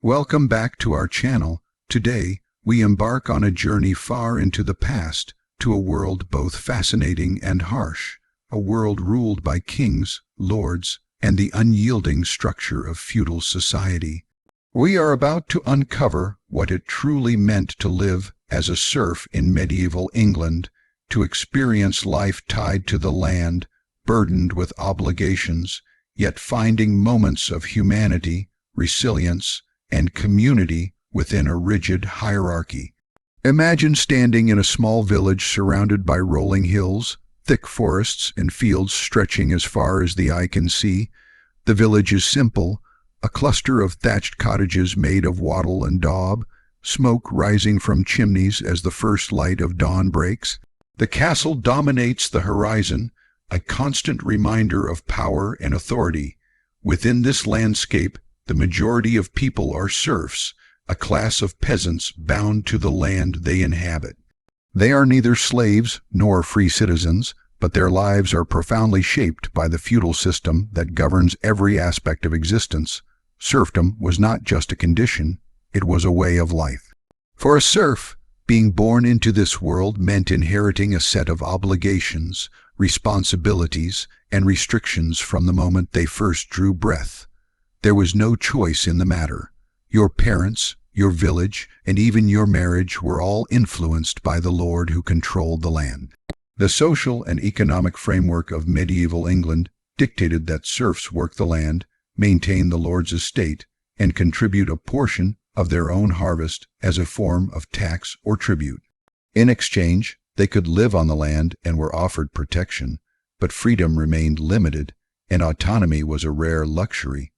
Welcome back to our channel. Today, we embark on a journey far into the past, to a world both fascinating and harsh, a world ruled by kings, lords, and the unyielding structure of feudal society. We are about to uncover what it truly meant to live as a serf in medieval England, to experience life tied to the land, burdened with obligations, yet finding moments of humanity, resilience, and community within a rigid hierarchy. Imagine standing in a small village surrounded by rolling hills, thick forests, and fields stretching as far as the eye can see. The village is simple, a cluster of thatched cottages made of wattle and daub, smoke rising from chimneys as the first light of dawn breaks. The castle dominates the horizon, a constant reminder of power and authority. Within this landscape, the majority of people are serfs, a class of peasants bound to the land they inhabit. They are neither slaves nor free citizens, but their lives are profoundly shaped by the feudal system that governs every aspect of existence. Serfdom was not just a condition, it was a way of life. For a serf, being born into this world meant inheriting a set of obligations, responsibilities, and restrictions from the moment they first drew breath. There was no choice in the matter. Your parents, your village, and even your marriage were all influenced by the lord who controlled the land. The social and economic framework of medieval England dictated that serfs work the land, maintain the lord's estate, and contribute a portion of their own harvest as a form of tax or tribute. In exchange, they could live on the land and were offered protection, but freedom remained limited, and autonomy was a rare luxury.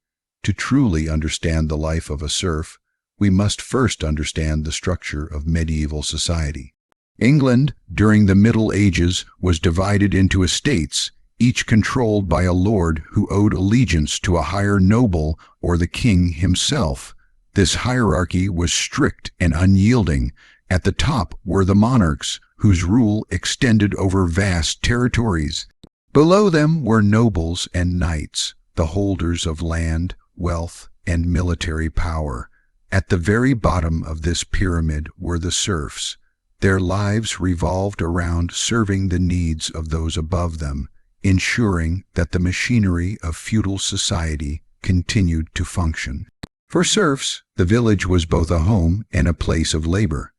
To truly understand the life of a serf, we must first understand the structure of medieval society. England, during the Middle Ages, was divided into estates, each controlled by a lord who owed allegiance to a higher noble or the king himself. This hierarchy was strict and unyielding. At the top were the monarchs, whose rule extended over vast territories. Below them were nobles and knights, the holders of land, wealth, and military power. At the very bottom of this pyramid were the serfs. Their lives revolved around serving the needs of those above them, ensuring that the machinery of feudal society continued to function. For serfs, the village was both a home and a place of labor.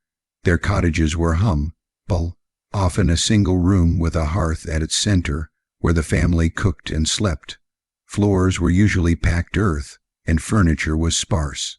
Their cottages were humble, often a single room with a hearth at its center, where the family cooked and slept. Floors were usually packed earth, and furniture was sparse.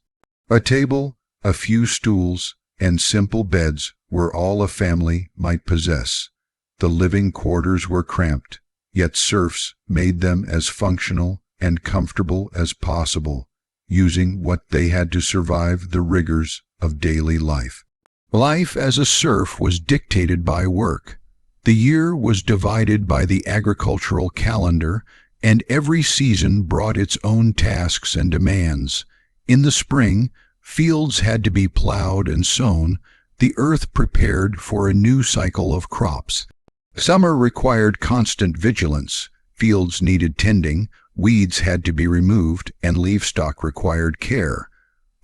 A table, a few stools, and simple beds were all a family might possess. The living quarters were cramped, yet serfs made them as functional and comfortable as possible, using what they had to survive the rigors of daily life. Life as a serf was dictated by work. The year was divided by the agricultural calendar, and every season brought its own tasks and demands. In the spring, fields had to be plowed and sown, the earth prepared for a new cycle of crops. Summer required constant vigilance, fields needed tending, weeds had to be removed, and livestock required care.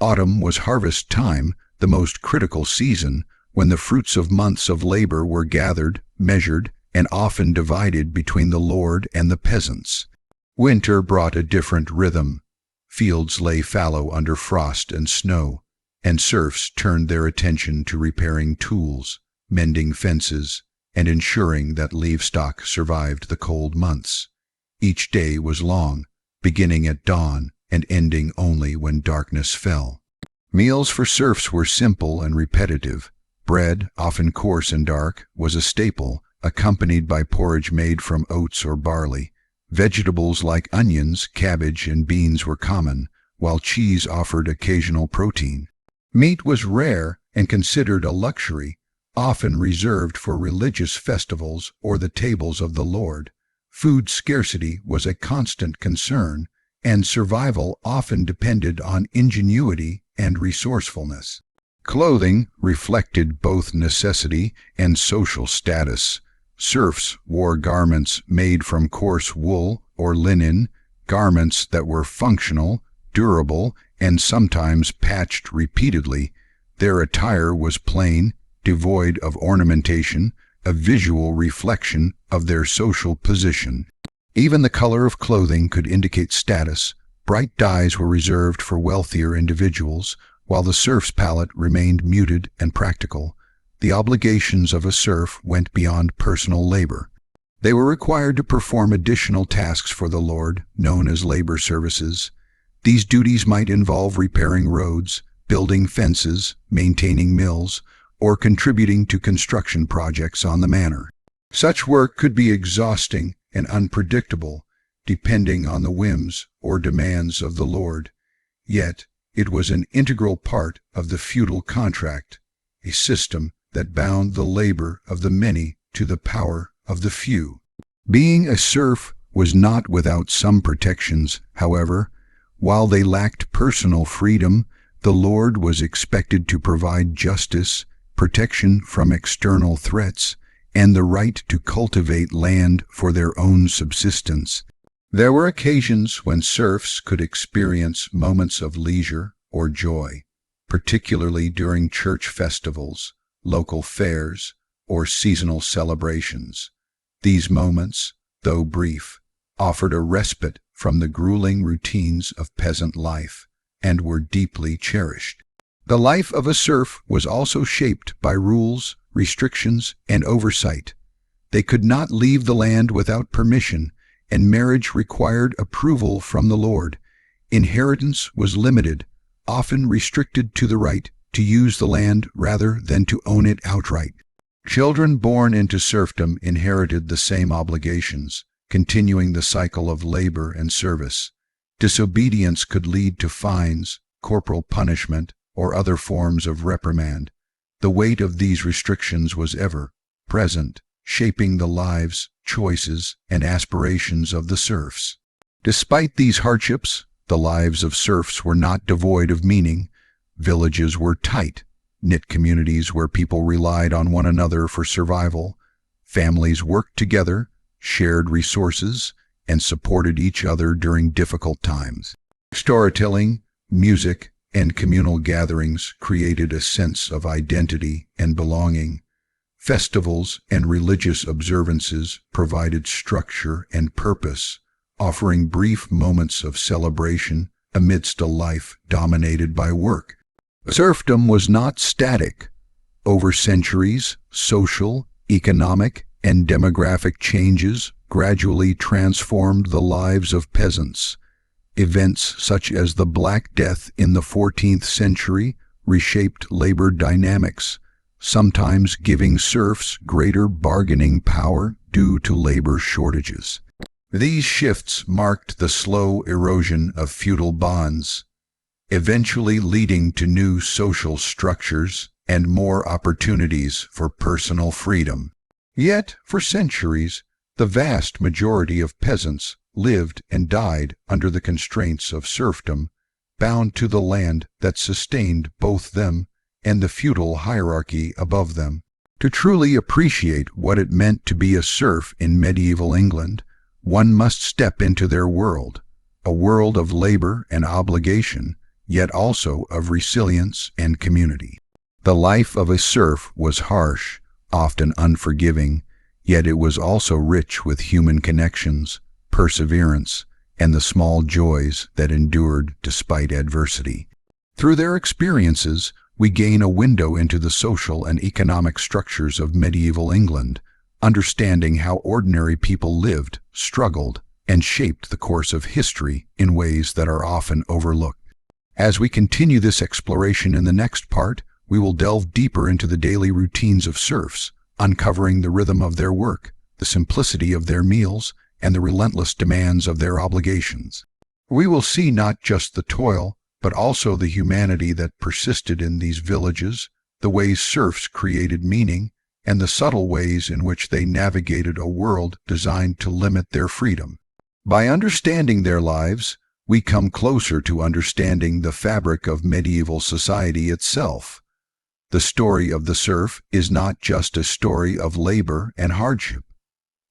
Autumn was harvest time, the most critical season, when the fruits of months of labor were gathered, measured, and often divided between the lord and the peasants. Winter brought a different rhythm. Fields lay fallow under frost and snow, and serfs turned their attention to repairing tools, mending fences, and ensuring that livestock survived the cold months. Each day was long, beginning at dawn and ending only when darkness fell. Meals for serfs were simple and repetitive. Bread, often coarse and dark, was a staple, accompanied by porridge made from oats or barley. Vegetables like onions, cabbage, and beans were common, while cheese offered occasional protein. Meat was rare and considered a luxury, often reserved for religious festivals or the tables of the lord. Food scarcity was a constant concern, and survival often depended on ingenuity and resourcefulness. Clothing reflected both necessity and social status. Serfs wore garments made from coarse wool or linen, garments that were functional, durable, and sometimes patched repeatedly. Their attire was plain, devoid of ornamentation, a visual reflection of their social position. Even the color of clothing could indicate status. Bright dyes were reserved for wealthier individuals, while the serf's palette remained muted and practical. The obligations of a serf went beyond personal labor. They were required to perform additional tasks for the lord, known as labor services. These duties might involve repairing roads, building fences, maintaining mills, or contributing to construction projects on the manor. Such work could be exhausting and unpredictable, depending on the whims or demands of the lord. Yet, it was an integral part of the feudal contract, a system that bound the labor of the many to the power of the few. Being a serf was not without some protections, however. While they lacked personal freedom, the lord was expected to provide justice, protection from external threats, and the right to cultivate land for their own subsistence. There were occasions when serfs could experience moments of leisure or joy, particularly during church festivals, local fairs, or seasonal celebrations. These moments, though brief, offered a respite from the grueling routines of peasant life and were deeply cherished. The life of a serf was also shaped by rules, restrictions, and oversight. They could not leave the land without permission, and marriage required approval from the lord. Inheritance was limited, often restricted to the right to use the land rather than to own it outright. Children born into serfdom inherited the same obligations, continuing the cycle of labor and service. Disobedience could lead to fines, corporal punishment, or other forms of reprimand. The weight of these restrictions was ever present, shaping the lives, choices, and aspirations of the serfs. Despite these hardships, the lives of serfs were not devoid of meaning. Villages were tight, knit communities where people relied on one another for survival. Families worked together, shared resources, and supported each other during difficult times. Storytelling, music, and communal gatherings created a sense of identity and belonging. Festivals and religious observances provided structure and purpose, offering brief moments of celebration amidst a life dominated by work. Serfdom was not static. Over centuries, social, economic, and demographic changes gradually transformed the lives of peasants. Events such as the Black Death in the 14th century reshaped labor dynamics, sometimes giving serfs greater bargaining power due to labor shortages. These shifts marked the slow erosion of feudal bonds, eventually leading to new social structures and more opportunities for personal freedom. Yet, for centuries, the vast majority of peasants lived and died under the constraints of serfdom, bound to the land that sustained both them and the feudal hierarchy above them. To truly appreciate what it meant to be a serf in medieval England, one must step into their world, a world of labor and obligation, yet also of resilience and community. The life of a serf was harsh, often unforgiving, yet it was also rich with human connections, perseverance, and the small joys that endured despite adversity. Through their experiences, we gain a window into the social and economic structures of medieval England, understanding how ordinary people lived, struggled, and shaped the course of history in ways that are often overlooked. As we continue this exploration in the next part, we will delve deeper into the daily routines of serfs, uncovering the rhythm of their work, the simplicity of their meals, and the relentless demands of their obligations. We will see not just the toil, but also the humanity that persisted in these villages, the ways serfs created meaning, and the subtle ways in which they navigated a world designed to limit their freedom. By understanding their lives, we come closer to understanding the fabric of medieval society itself. The story of the serf is not just a story of labor and hardship.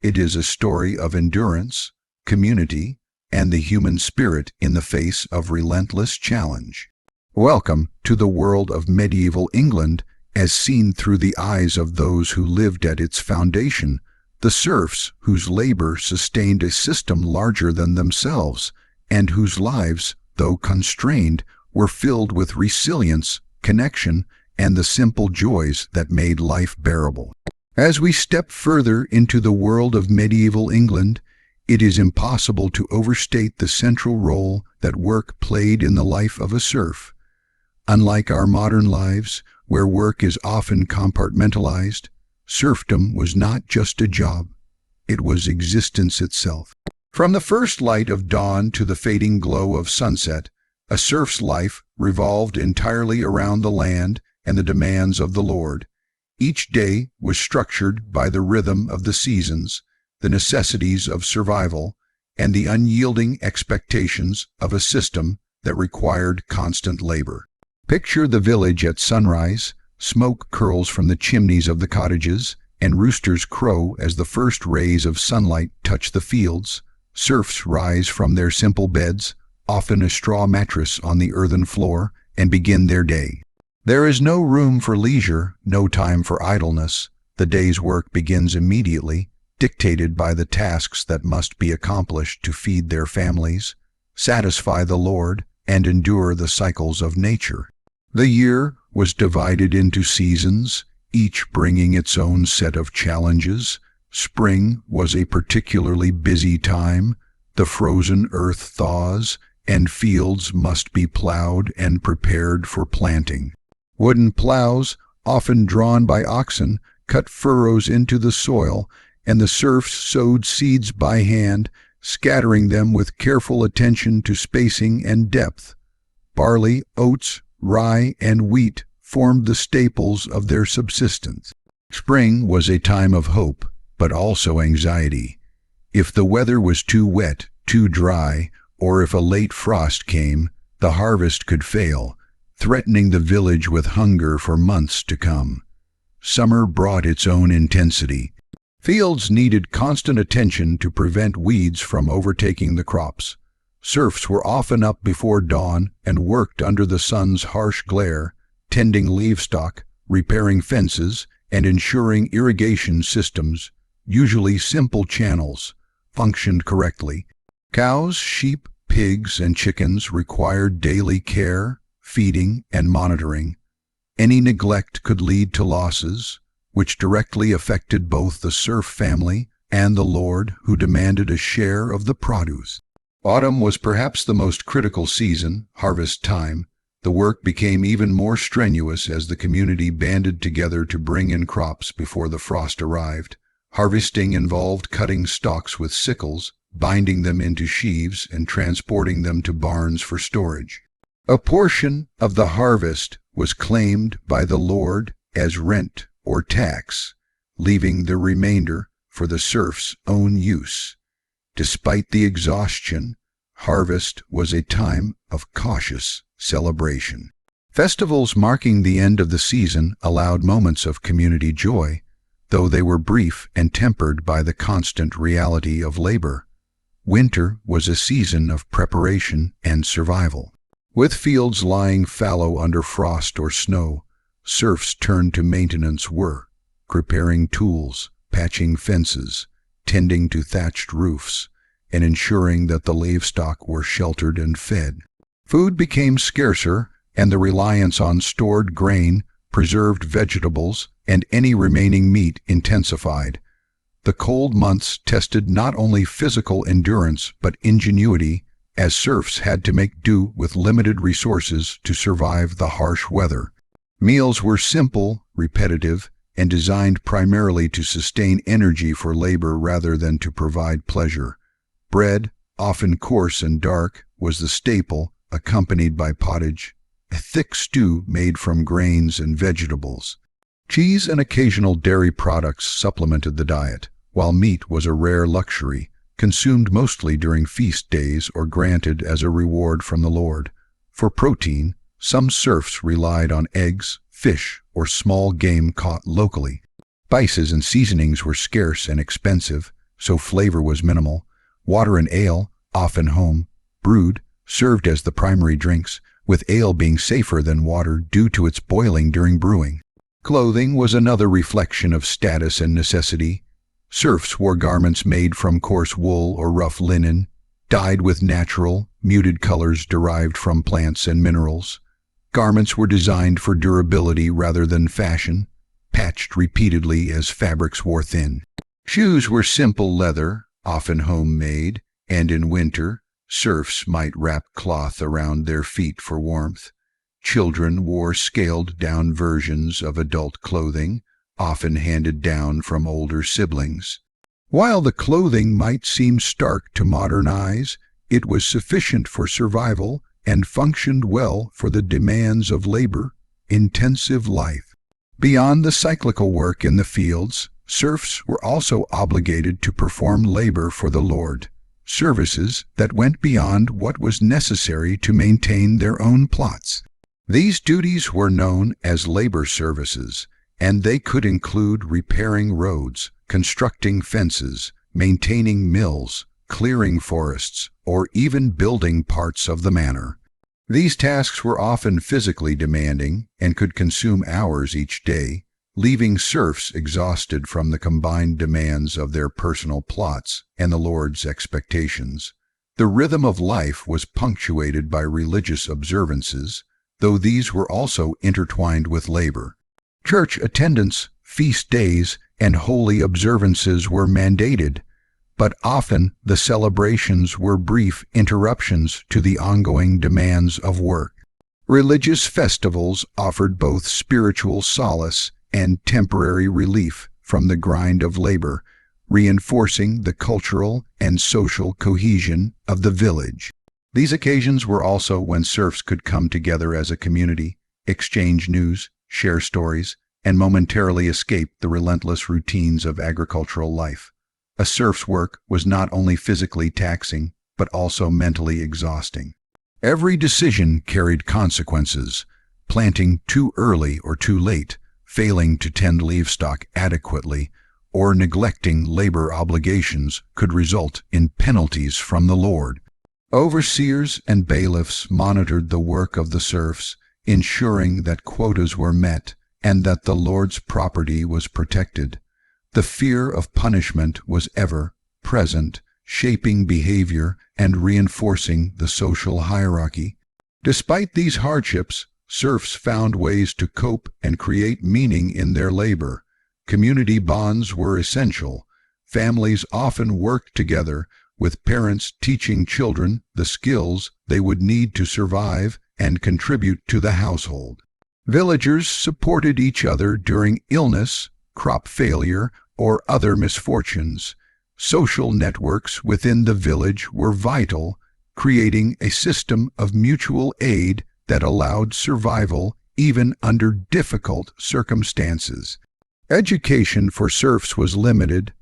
It is a story of endurance, community, and the human spirit in the face of relentless challenge. Welcome to the world of medieval England as seen through the eyes of those who lived at its foundation, the serfs whose labor sustained a system larger than themselves, and whose lives, though constrained, were filled with resilience, connection, and the simple joys that made life bearable. As we step further into the world of medieval England, it is impossible to overstate the central role that work played in the life of a serf. Unlike our modern lives, where work is often compartmentalized, serfdom was not just a job, it was existence itself. From the first light of dawn to the fading glow of sunset, a serf's life revolved entirely around the land and the demands of the Lord. Each day was structured by the rhythm of the seasons, the necessities of survival, and the unyielding expectations of a system that required constant labor. Picture the village at sunrise. Smoke curls from the chimneys of the cottages, and roosters crow as the first rays of sunlight touch the fields. Serfs rise from their simple beds, often a straw mattress on the earthen floor, and begin their day. There is no room for leisure, no time for idleness. The day's work begins immediately, dictated by the tasks that must be accomplished to feed their families, satisfy the Lord, and endure the cycles of nature. The year was divided into seasons, each bringing its own set of challenges. Spring was a particularly busy time. The frozen earth thaws, and fields must be plowed and prepared for planting. Wooden plows, often drawn by oxen, cut furrows into the soil, and the serfs sowed seeds by hand, scattering them with careful attention to spacing and depth. Barley, oats, rye, and wheat formed the staples of their subsistence. Spring was a time of hope, but also anxiety. If the weather was too wet, too dry, or if a late frost came, the harvest could fail, threatening the village with hunger for months to come. Summer brought its own intensity. Fields needed constant attention to prevent weeds from overtaking the crops. Serfs were often up before dawn and worked under the sun's harsh glare, tending livestock, repairing fences, and ensuring irrigation systems, usually simple channels, functioned correctly. Cows, sheep, pigs, and chickens required daily care, feeding, and monitoring. Any neglect could lead to losses, which directly affected both the serf family and the lord who demanded a share of the produce. Autumn was perhaps the most critical season, harvest time. The work became even more strenuous as the community banded together to bring in crops before the frost arrived. Harvesting involved cutting stalks with sickles, binding them into sheaves, and transporting them to barns for storage. A portion of the harvest was claimed by the lord as rent or tax, leaving the remainder for the serf's own use. Despite the exhaustion, harvest was a time of cautious celebration. Festivals marking the end of the season allowed moments of community joy, though they were brief and tempered by the constant reality of labor. Winter was a season of preparation and survival. With fields lying fallow under frost or snow, serfs turned to maintenance work, preparing tools, patching fences, tending to thatched roofs, and ensuring that the livestock were sheltered and fed. Food became scarcer, and the reliance on stored grain, preserved vegetables, and any remaining meat intensified. The cold months tested not only physical endurance but ingenuity, as serfs had to make do with limited resources to survive the harsh weather. Meals were simple, repetitive, and designed primarily to sustain energy for labor rather than to provide pleasure. Bread, often coarse and dark, was the staple, accompanied by pottage, a thick stew made from grains and vegetables. Cheese and occasional dairy products supplemented the diet, while meat was a rare luxury, consumed mostly during feast days or granted as a reward from the Lord. For protein, some serfs relied on eggs, fish, or small game caught locally. Spices and seasonings were scarce and expensive, so flavor was minimal. Water and ale, often home, brewed, served as the primary drinks, with ale being safer than water due to its boiling during brewing. Clothing was another reflection of status and necessity. Serfs wore garments made from coarse wool or rough linen, dyed with natural, muted colors derived from plants and minerals. Garments were designed for durability rather than fashion, patched repeatedly as fabrics wore thin. Shoes were simple leather, often homemade, and in winter, serfs might wrap cloth around their feet for warmth. Children wore scaled-down versions of adult clothing, often handed down from older siblings. While the clothing might seem stark to modern eyes, it was sufficient for survival and functioned well for the demands of labor-intensive life. Beyond the cyclical work in the fields, serfs were also obligated to perform labor for the lord, services that went beyond what was necessary to maintain their own plots. These duties were known as labor services, and they could include repairing roads, constructing fences, maintaining mills, clearing forests, or even building parts of the manor. These tasks were often physically demanding and could consume hours each day, leaving serfs exhausted from the combined demands of their personal plots and the lord's expectations. The rhythm of life was punctuated by religious observances, though these were also intertwined with labor. Church attendance, feast days, and holy observances were mandated, but often the celebrations were brief interruptions to the ongoing demands of work. Religious festivals offered both spiritual solace and temporary relief from the grind of labor, reinforcing the cultural and social cohesion of the village. These occasions were also when serfs could come together as a community, exchange news, share stories, and momentarily escape the relentless routines of agricultural life. A serf's work was not only physically taxing, but also mentally exhausting. Every decision carried consequences. Planting too early or too late, failing to tend livestock adequately, or neglecting labor obligations could result in penalties from the lord. Overseers and bailiffs monitored the work of the serfs, ensuring that quotas were met and that the lord's property was protected. The fear of punishment was ever present, shaping behavior and reinforcing the social hierarchy. Despite these hardships, serfs found ways to cope and create meaning in their labor. Community bonds were essential. Families often worked together, with parents teaching children the skills they would need to survive and contribute to the household. Villagers supported each other during illness, crop failure, or other misfortunes. Social networks within the village were vital, creating a system of mutual aid that allowed survival even under difficult circumstances. Education for serfs was limited.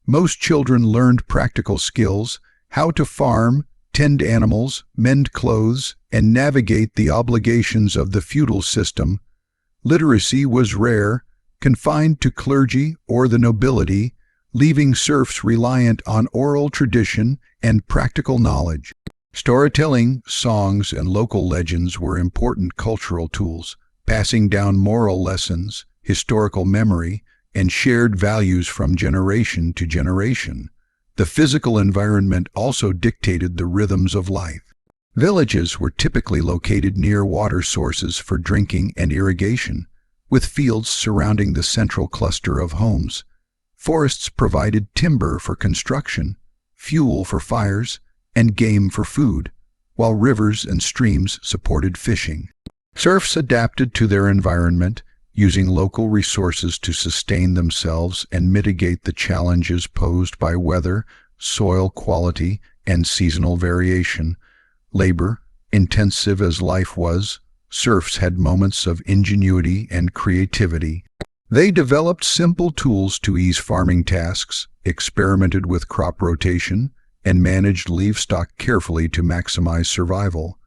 Most children learned practical skills, how to farm, tend animals, mend clothes, and navigate the obligations of the feudal system. Literacy was rare, confined to clergy or the nobility, leaving serfs reliant on oral tradition and practical knowledge. Storytelling, songs, and local legends were important cultural tools, passing down moral lessons, historical memory, and shared values from generation to generation. The physical environment also dictated the rhythms of life. Villages were typically located near water sources for drinking and irrigation, with fields surrounding the central cluster of homes. Forests provided timber for construction, fuel for fires, and game for food, while rivers and streams supported fishing. Serfs adapted to their environment, using local resources to sustain themselves and mitigate the challenges posed by weather, soil quality, and seasonal variation. Labor, intensive as life was, serfs had moments of ingenuity and creativity. They developed simple tools to ease farming tasks, experimented with crop rotation, and managed livestock carefully to maximize survival.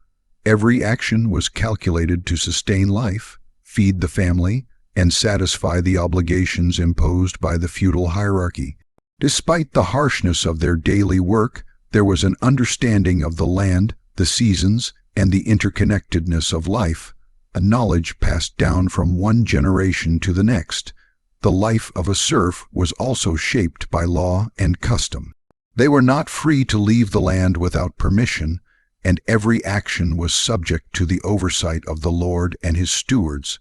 Every action was calculated to sustain life, feed the family, and satisfy the obligations imposed by the feudal hierarchy. Despite the harshness of their daily work, There was an understanding of the land, the seasons, and the interconnectedness of life, a knowledge passed down from one generation to the next. The life of a serf was also shaped by law and custom. They were not free to leave the land without permission, and every action was subject to the oversight of the lord and his stewards.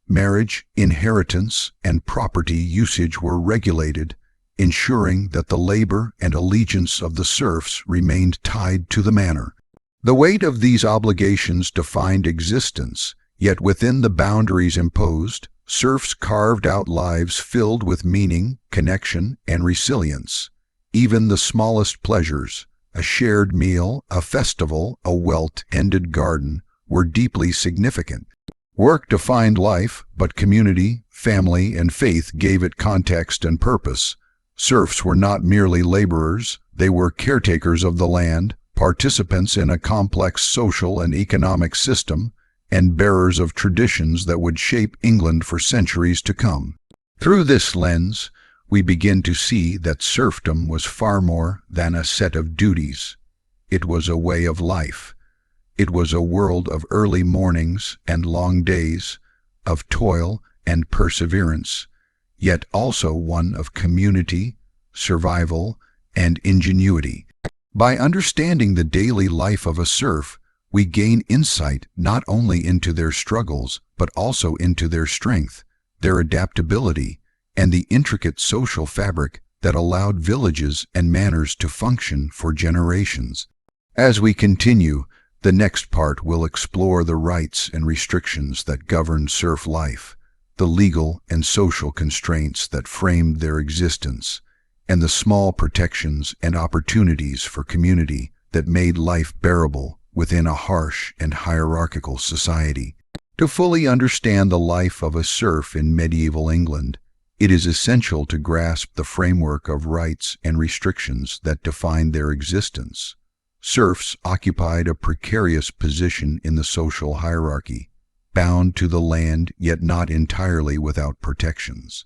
Marriage, inheritance, and property usage were regulated, ensuring that the labor and allegiance of the serfs remained tied to the manor. The weight of these obligations defined existence, yet within the boundaries imposed, serfs carved out lives filled with meaning, connection, and resilience. Even the smallest pleasures, a shared meal, a festival, a well-tended garden, were deeply significant. Work defined life, but community, family, and faith gave it context and purpose. Serfs were not merely laborers, they were caretakers of the land, participants in a complex social and economic system, and bearers of traditions that would shape England for centuries to come. Through this lens, we begin to see that serfdom was far more than a set of duties. It was a way of life. It was a world of early mornings and long days, of toil and perseverance, yet also one of community, survival, and ingenuity. By understanding the daily life of a serf, we gain insight not only into their struggles, but also into their strength, their adaptability, and the intricate social fabric that allowed villages and manors to function for generations. As we continue, the next part will explore the rights and restrictions that governed serf life, the legal and social constraints that framed their existence, and the small protections and opportunities for community that made life bearable within a harsh and hierarchical society. To fully understand the life of a serf in medieval England, it is essential to grasp the framework of rights and restrictions that defined their existence. Serfs occupied a precarious position in the social hierarchy, bound to the land yet not entirely without protections.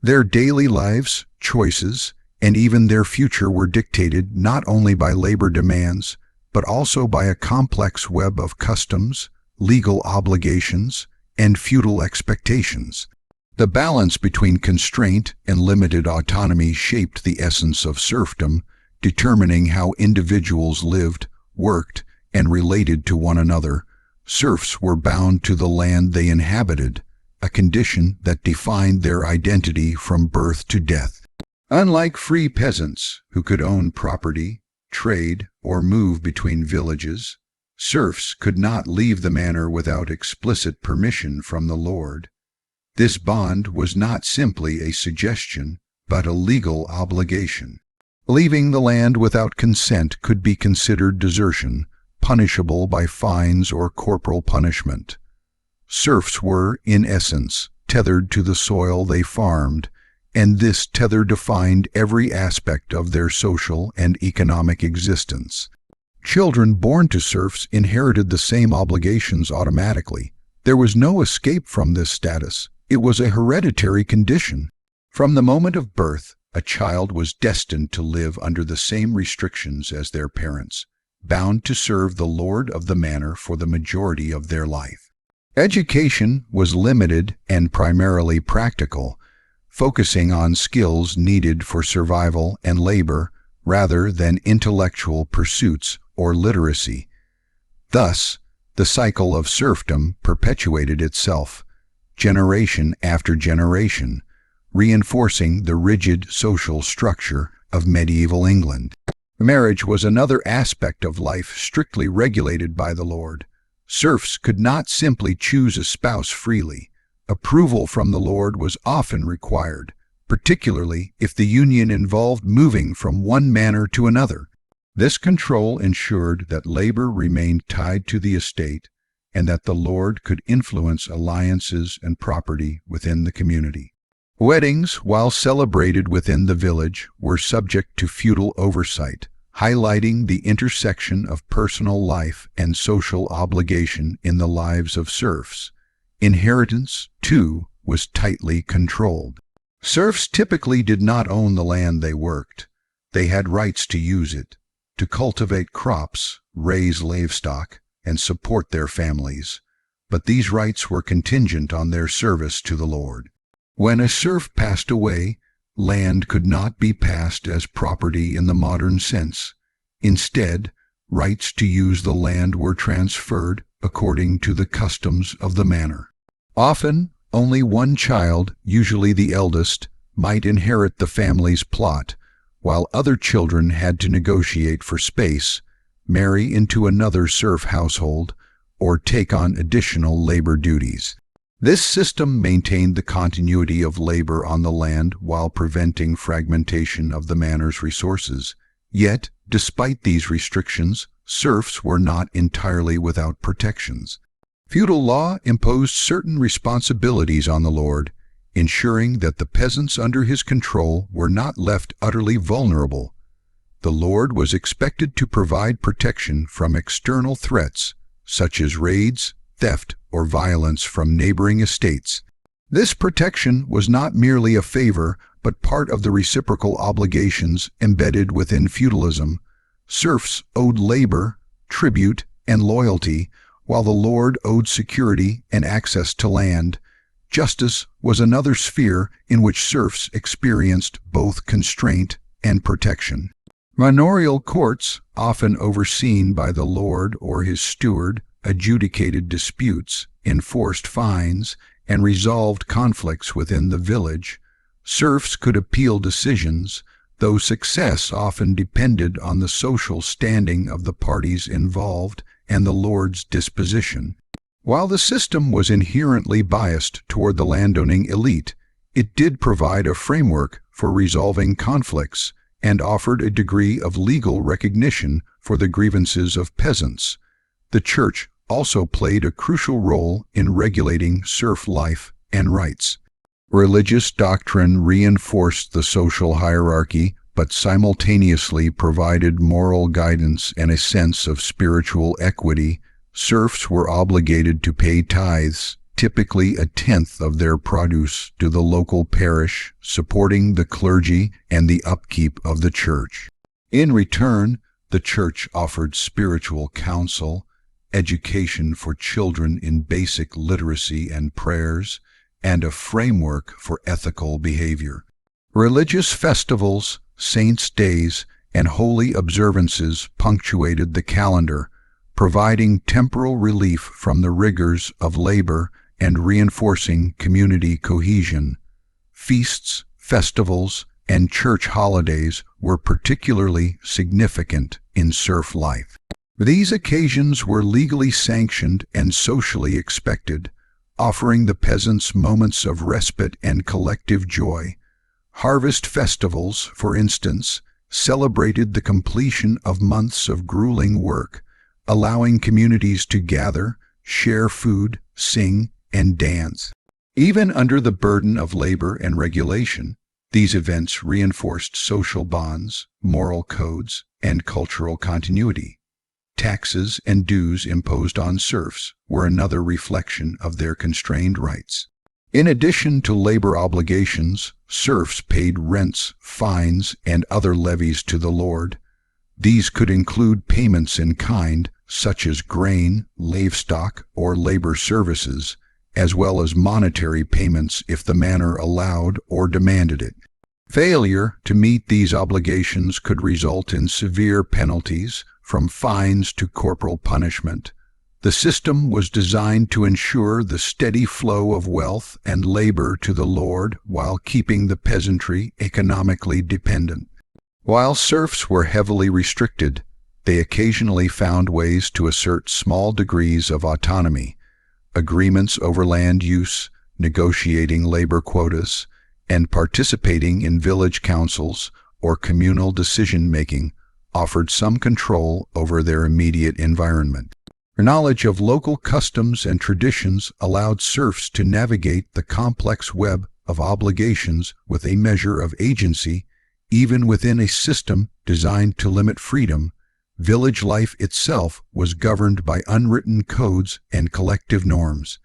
Their daily lives, choices, and even their future were dictated not only by labor demands, but also by a complex web of customs, legal obligations, and feudal expectations. The balance between constraint and limited autonomy shaped the essence of serfdom, determining how individuals lived, worked, and related to one another. Serfs were bound to the land they inhabited, a condition that defined their identity from birth to death. Unlike free peasants, who could own property, trade, or move between villages, serfs could not leave the manor without explicit permission from the lord. This bond was not simply a suggestion, but a legal obligation. Leaving the land without consent could be considered desertion, punishable by fines or corporal punishment. Serfs were, in essence, tethered to the soil they farmed, and this tether defined every aspect of their social and economic existence. Children born to serfs inherited the same obligations automatically. There was no escape from this status. It was a hereditary condition. From the moment of birth, a child was destined to live under the same restrictions as their parents, bound to serve the lord of the manor for the majority of their life. Education was limited and primarily practical, focusing on skills needed for survival and labor rather than intellectual pursuits or literacy. Thus, the cycle of serfdom perpetuated itself, generation after generation, reinforcing the rigid social structure of medieval England. Marriage was another aspect of life strictly regulated by the lord. Serfs could not simply choose a spouse freely. Approval from the lord was often required, particularly if the union involved moving from one manor to another. This control ensured that labor remained tied to the estate and that the lord could influence alliances and property within the community. Weddings, while celebrated within the village, were subject to feudal oversight, highlighting the intersection of personal life and social obligation in the lives of serfs. Inheritance, too, was tightly controlled. Serfs typically did not own the land they worked. They had rights to use it, to cultivate crops, raise livestock, and support their families, but these rights were contingent on their service to the Lord. When a serf passed away, land could not be passed as property in the modern sense. Instead, rights to use the land were transferred according to the customs of the manor. Often, only one child, usually the eldest, might inherit the family's plot, while other children had to negotiate for space, marry into another serf household, or take on additional labor duties. This system maintained the continuity of labor on the land while preventing fragmentation of the manor's resources. Yet, despite these restrictions, serfs were not entirely without protections. Feudal law imposed certain responsibilities on the lord, ensuring that the peasants under his control were not left utterly vulnerable. The lord was expected to provide protection from external threats, such as raids, theft, or violence from neighboring estates. This protection was not merely a favor, but part of the reciprocal obligations embedded within feudalism. Serfs owed labor, tribute, and loyalty, while the lord owed security and access to land. Justice was another sphere in which serfs experienced both constraint and protection. Manorial courts, often overseen by the lord or his steward, adjudicated disputes, enforced fines, and resolved conflicts within the village. Serfs could appeal decisions, though success often depended on the social standing of the parties involved and the lord's disposition. While the system was inherently biased toward the landowning elite, it did provide a framework for resolving conflicts and offered a degree of legal recognition for the grievances of peasants. The church also played a crucial role in regulating serf life and rights. Religious doctrine reinforced the social hierarchy, but simultaneously provided moral guidance and a sense of spiritual equity. Serfs were obligated to pay tithes, typically a tenth of their produce, to the local parish, supporting the clergy and the upkeep of the church. In return, the church offered spiritual counsel, education for children in basic literacy and prayers, and a framework for ethical behavior. Religious festivals, saints' days, and holy observances punctuated the calendar, providing temporal relief from the rigors of labor and reinforcing community cohesion. Feasts, festivals, and church holidays were particularly significant in serf life. These occasions were legally sanctioned and socially expected, offering the peasants moments of respite and collective joy. Harvest festivals, for instance, celebrated the completion of months of grueling work, allowing communities to gather, share food, sing, and dance. Even under the burden of labor and regulation, these events reinforced social bonds, moral codes, and cultural continuity. Taxes and dues imposed on serfs were another reflection of their constrained rights. In addition to labor obligations, serfs paid rents, fines, and other levies to the lord. These could include payments in kind, such as grain, livestock, or labor services, as well as monetary payments if the manor allowed or demanded it. Failure to meet these obligations could result in severe penalties, from fines to corporal punishment. The system was designed to ensure the steady flow of wealth and labor to the lord while keeping the peasantry economically dependent. While serfs were heavily restricted, they occasionally found ways to assert small degrees of autonomy. Agreements over land use, negotiating labor quotas, and participating in village councils or communal decision-making offered some control over their immediate environment. Knowledge of local customs and traditions allowed serfs to navigate the complex web of obligations with a measure of agency, even within a system designed to limit freedom. Village life itself was governed by unwritten codes and collective norms.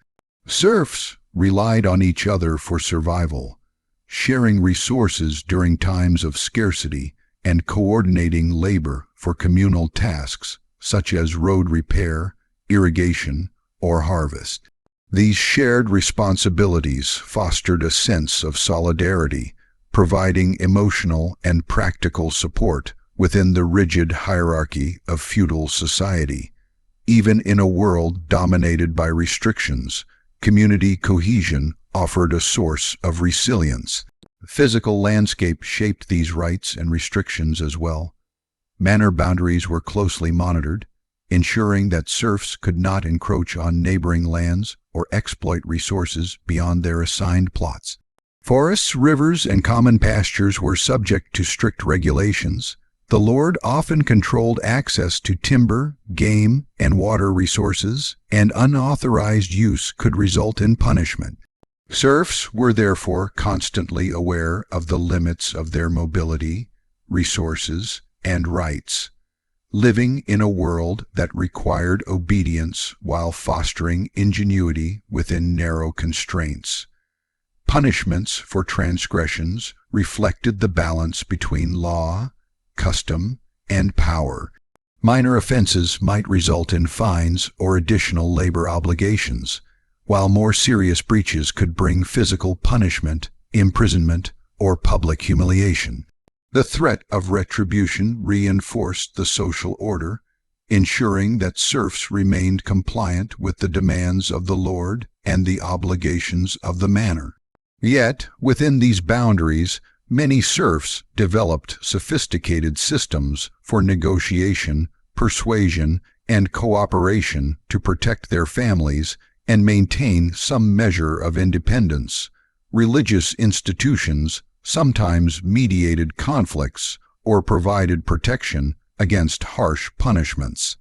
Serfs relied on each other for survival, sharing resources during times of scarcity and coordinating labor for communal tasks such as road repair, irrigation, or harvest. These shared responsibilities fostered a sense of solidarity, providing emotional and practical support within the rigid hierarchy of feudal society. Even in a world dominated by restrictions, community cohesion offered a source of resilience. The physical landscape shaped these rights and restrictions as well. Manor boundaries were closely monitored, ensuring that serfs could not encroach on neighboring lands or exploit resources beyond their assigned plots. Forests, rivers, and common pastures were subject to strict regulations. The lord often controlled access to timber, game, and water resources, and unauthorized use could result in punishment. Serfs were therefore constantly aware of the limits of their mobility, resources, and rights, living in a world that required obedience while fostering ingenuity within narrow constraints. Punishments for transgressions reflected the balance between law, custom, and power. Minor offenses might result in fines or additional labor obligations, while more serious breaches could bring physical punishment, imprisonment, or public humiliation. The threat of retribution reinforced the social order, ensuring that serfs remained compliant with the demands of the lord and the obligations of the manor. Yet, within these boundaries, many serfs developed sophisticated systems for negotiation, persuasion, and cooperation to protect their families and maintain some measure of independence. Religious institutions sometimes mediated conflicts or provided protection against harsh punishments.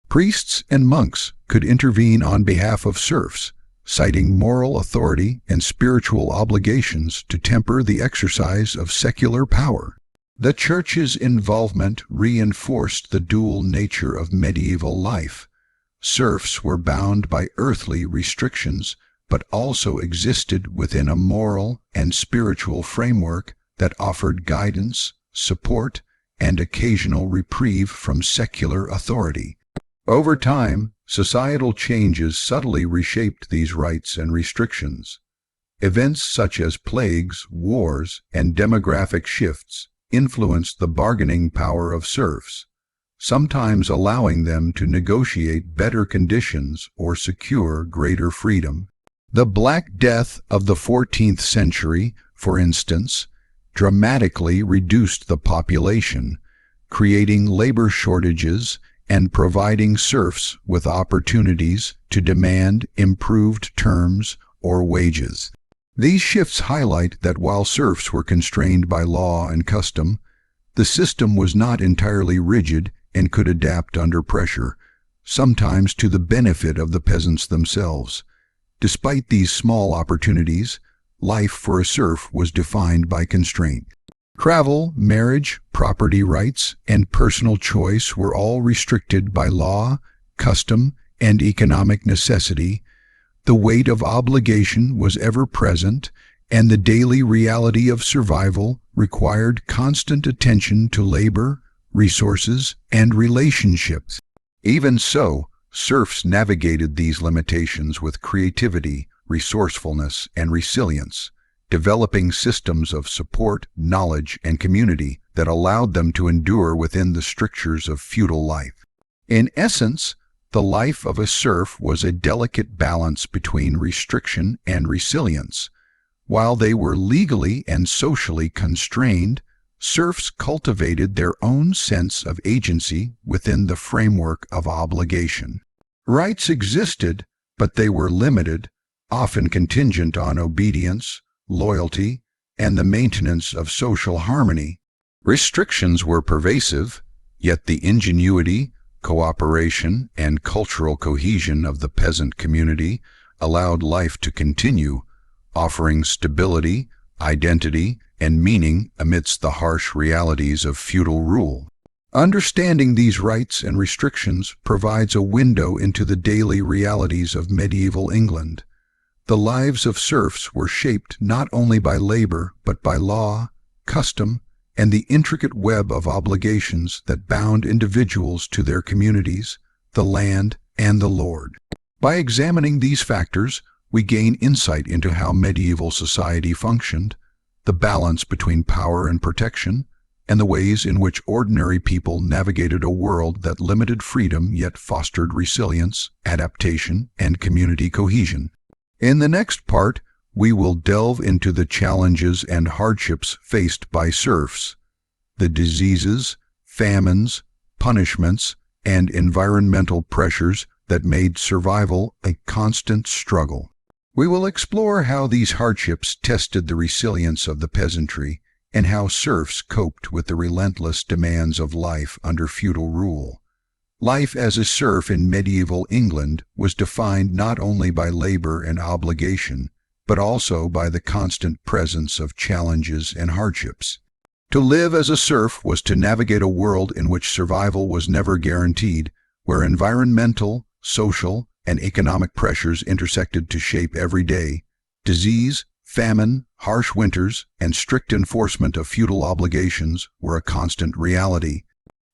Priests and monks could intervene on behalf of serfs, citing moral authority and spiritual obligations to temper the exercise of secular power. The Church's involvement reinforced the dual nature of medieval life. Serfs were bound by earthly restrictions, but also existed within a moral and spiritual framework that offered guidance, support, and occasional reprieve from secular authority. Over time, societal changes subtly reshaped these rights and restrictions. Events such as plagues, wars, and demographic shifts influenced the bargaining power of serfs, sometimes allowing them to negotiate better conditions or secure greater freedom. The Black Death of the 14th century, for instance, dramatically reduced the population, creating labor shortages and providing serfs with opportunities to demand improved terms or wages. These shifts highlight that while serfs were constrained by law and custom, the system was not entirely rigid and could adapt under pressure, sometimes to the benefit of the peasants themselves. Despite these small opportunities, life for a serf was defined by constraint. Travel, marriage, property rights, and personal choice were all restricted by law, custom, and economic necessity. The weight of obligation was ever present, and the daily reality of survival required constant attention to labor, resources, and relationships. Even so, serfs navigated these limitations with creativity, resourcefulness, and resilience, developing systems of support, knowledge, and community that allowed them to endure within the strictures of feudal life. In essence, the life of a serf was a delicate balance between restriction and resilience. While they were legally and socially constrained, serfs cultivated their own sense of agency within the framework of obligation. Rights existed, but they were limited, often contingent on obedience, loyalty, and the maintenance of social harmony. Restrictions were pervasive, yet the ingenuity, cooperation, and cultural cohesion of the peasant community allowed life to continue, offering stability, identity, and meaning amidst the harsh realities of feudal rule. Understanding these rights and restrictions provides a window into the daily realities of medieval England. The lives of serfs were shaped not only by labor but by law, custom, and the intricate web of obligations that bound individuals to their communities, the land, and the lord. By examining these factors, we gain insight into how medieval society functioned, the balance between power and protection, and the ways in which ordinary people navigated a world that limited freedom yet fostered resilience, adaptation, and community cohesion. In the next part, we will delve into the challenges and hardships faced by serfs, the diseases, famines, punishments, and environmental pressures that made survival a constant struggle. We will explore how these hardships tested the resilience of the peasantry and how serfs coped with the relentless demands of life under feudal rule. Life as a serf in medieval England was defined not only by labor and obligation, but also by the constant presence of challenges and hardships. To live as a serf was to navigate a world in which survival was never guaranteed, where environmental, social, and economic pressures intersected to shape every day. Disease, famine, harsh winters, and strict enforcement of feudal obligations were a constant reality.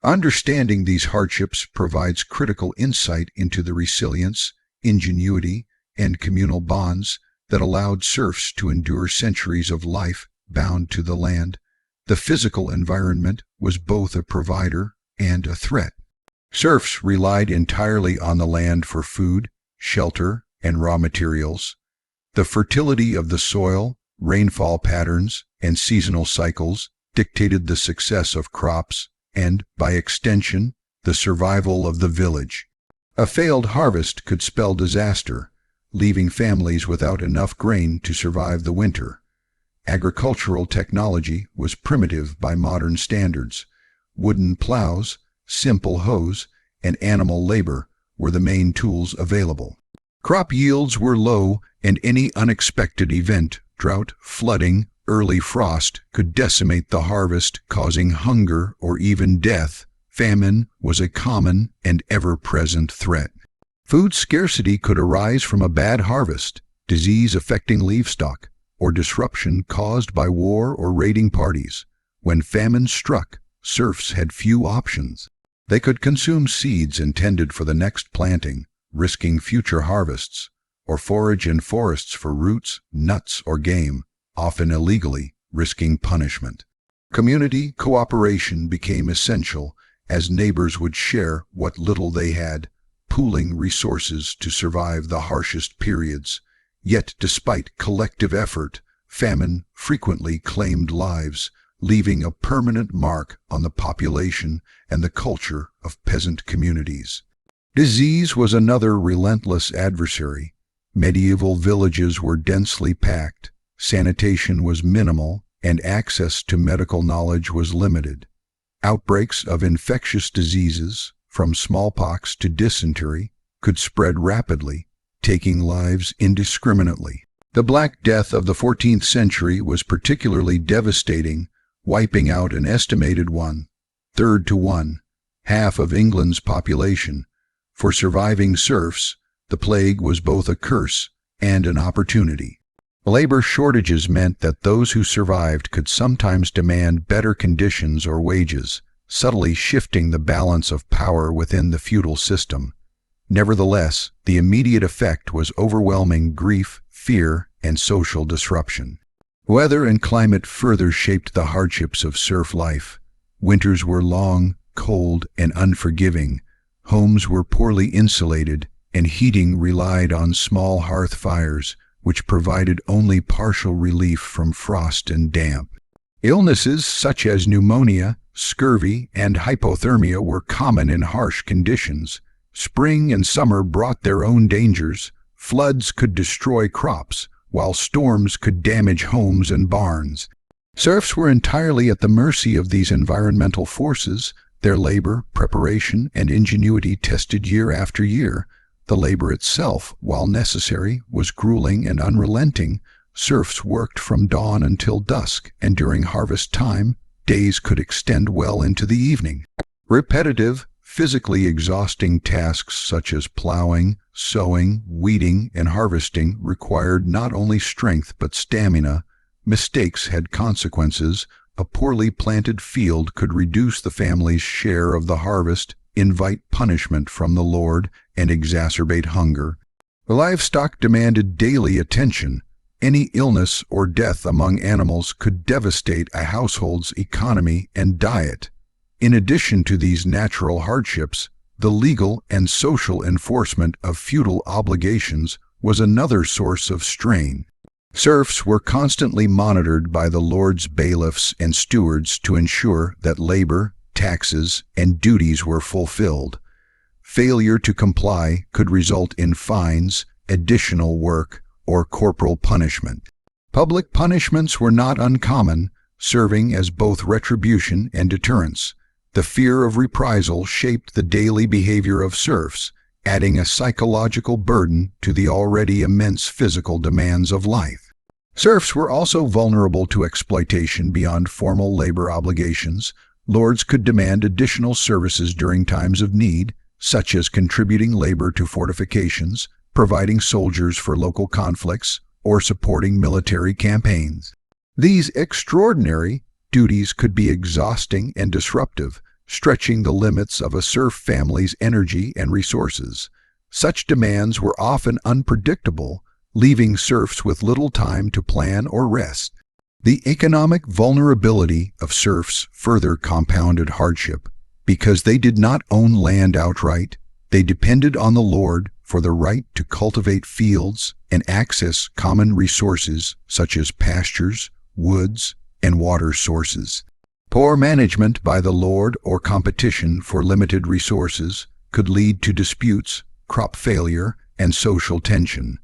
Understanding these hardships provides critical insight into the resilience, ingenuity, and communal bonds that allowed serfs to endure centuries of life bound to the land. The physical environment was both a provider and a threat. Serfs relied entirely on the land for food, shelter, and raw materials. The fertility of the soil, rainfall patterns, and seasonal cycles dictated the success of crops and, by extension, the survival of the village. A failed harvest could spell disaster, leaving families without enough grain to survive the winter. Agricultural technology was primitive by modern standards. Wooden plows, simple hoes, and animal labor were the main tools available. Crop yields were low, and any unexpected event, drought, flooding, early frost, could decimate the harvest, causing hunger or even death. Famine was a common and ever-present threat. Food scarcity could arise from a bad harvest, disease affecting livestock, or disruption caused by war or raiding parties. When famine struck, serfs had few options. They could consume seeds intended for the next planting, risking future harvests, or forage in forests for roots, nuts, or game, often illegally, risking punishment. Community cooperation became essential, as neighbors would share what little they had, pooling resources to survive the harshest periods. Yet despite collective effort, famine frequently claimed lives, leaving a permanent mark on the population and the culture of peasant communities. Disease was another relentless adversary. Medieval villages were densely packed, sanitation was minimal, and access to medical knowledge was limited. Outbreaks of infectious diseases, from smallpox to dysentery, could spread rapidly, taking lives indiscriminately. The Black Death of the 14th century was particularly devastating, wiping out an estimated 1/3 to 1/2 of England's population. For surviving serfs, the plague was both a curse and an opportunity. Labor shortages meant that those who survived could sometimes demand better conditions or wages, subtly shifting the balance of power within the feudal system. Nevertheless, the immediate effect was overwhelming grief, fear, and social disruption. Weather and climate further shaped the hardships of serf life. Winters were long, cold, and unforgiving. Homes were poorly insulated, and heating relied on small hearth fires, which provided only partial relief from frost and damp. Illnesses such as pneumonia, scurvy, and hypothermia were common in harsh conditions. Spring and summer brought their own dangers. Floods could destroy crops, while storms could damage homes and barns. Serfs were entirely at the mercy of these environmental forces, their labor, preparation, and ingenuity tested year after year. The labor itself, while necessary, was grueling and unrelenting. Serfs worked from dawn until dusk, and during harvest time, days could extend well into the evening. Repetitive, physically exhausting tasks such as plowing, sowing, weeding, and harvesting required not only strength but stamina. Mistakes had consequences, a poorly planted field could reduce the family's share of the harvest, invite punishment from the Lord, and exacerbate hunger. The livestock demanded daily attention. Any illness or death among animals could devastate a household's economy and diet. In addition to these natural hardships, the legal and social enforcement of feudal obligations was another source of strain. Serfs were constantly monitored by the lord's bailiffs and stewards to ensure that labor, taxes, and duties were fulfilled. Failure to comply could result in fines, additional work, or corporal punishment. Public punishments were not uncommon, serving as both retribution and deterrence. The fear of reprisal shaped the daily behavior of serfs, adding a psychological burden to the already immense physical demands of life. Serfs were also vulnerable to exploitation beyond formal labor obligations. Lords could demand additional services during times of need, such as contributing labor to fortifications, providing soldiers for local conflicts, or supporting military campaigns. These extraordinary duties could be exhausting and disruptive, stretching the limits of a serf family's energy and resources. Such demands were often unpredictable, leaving serfs with little time to plan or rest. The economic vulnerability of serfs further compounded hardship. Because they did not own land outright, they depended on the lord for the right to cultivate fields and access common resources such as pastures, woods, and water sources. Poor management by the lord or competition for limited resources could lead to disputes, crop failure, and social tension.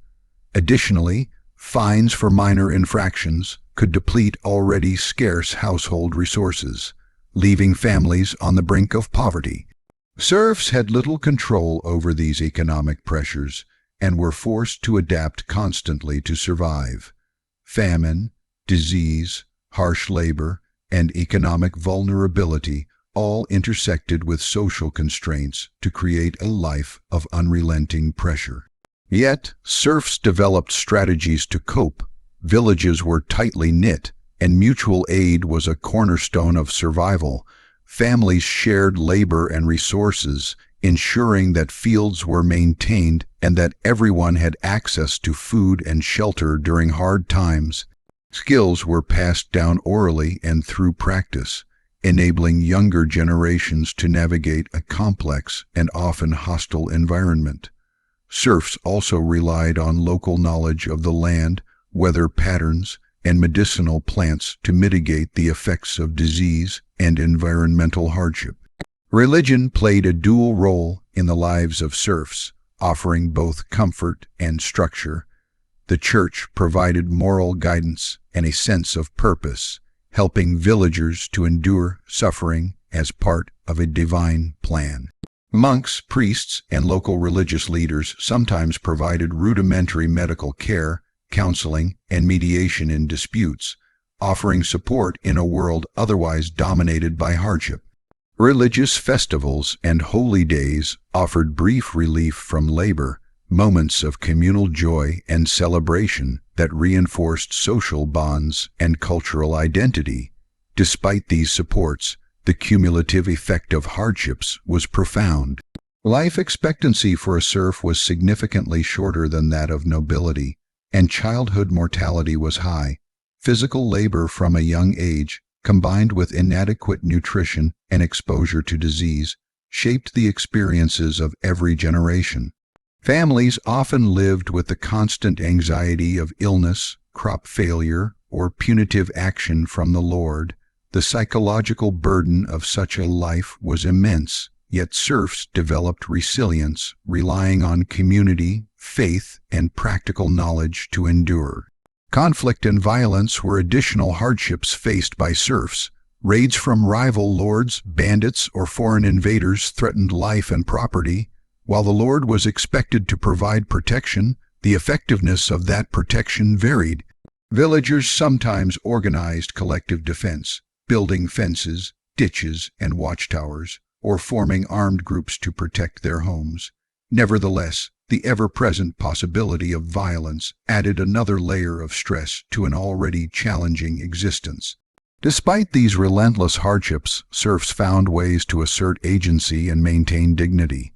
Additionally, fines for minor infractions could deplete already scarce household resources, leaving families on the brink of poverty. Serfs had little control over these economic pressures and were forced to adapt constantly to survive. Famine, disease, harsh labor, and economic vulnerability all intersected with social constraints to create a life of unrelenting pressure. Yet, serfs developed strategies to cope. Villages were tightly knit, and mutual aid was a cornerstone of survival. Families shared labor and resources, ensuring that fields were maintained and that everyone had access to food and shelter during hard times. Skills were passed down orally and through practice, enabling younger generations to navigate a complex and often hostile environment. Serfs also relied on local knowledge of the land, weather patterns, and medicinal plants to mitigate the effects of disease and environmental hardship. Religion played a dual role in the lives of serfs, offering both comfort and structure. The church provided moral guidance and a sense of purpose, helping villagers to endure suffering as part of a divine plan. Monks, priests, and local religious leaders sometimes provided rudimentary medical care, counseling, and mediation in disputes, offering support in a world otherwise dominated by hardship. Religious festivals and holy days offered brief relief from labor, moments of communal joy and celebration that reinforced social bonds and cultural identity. Despite these supports, the cumulative effect of hardships was profound. Life expectancy for a serf was significantly shorter than that of nobility, and childhood mortality was high. Physical labor from a young age, combined with inadequate nutrition and exposure to disease, shaped the experiences of every generation. Families often lived with the constant anxiety of illness, crop failure, or punitive action from the lord. The psychological burden of such a life was immense, yet serfs developed resilience, relying on community, faith, and practical knowledge to endure. Conflict and violence were additional hardships faced by serfs. Raids from rival lords, bandits, or foreign invaders threatened life and property. While the lord was expected to provide protection, the effectiveness of that protection varied. Villagers sometimes organized collective defense, building fences, ditches, and watchtowers, or forming armed groups to protect their homes. Nevertheless, the ever-present possibility of violence added another layer of stress to an already challenging existence. Despite these relentless hardships, serfs found ways to assert agency and maintain dignity.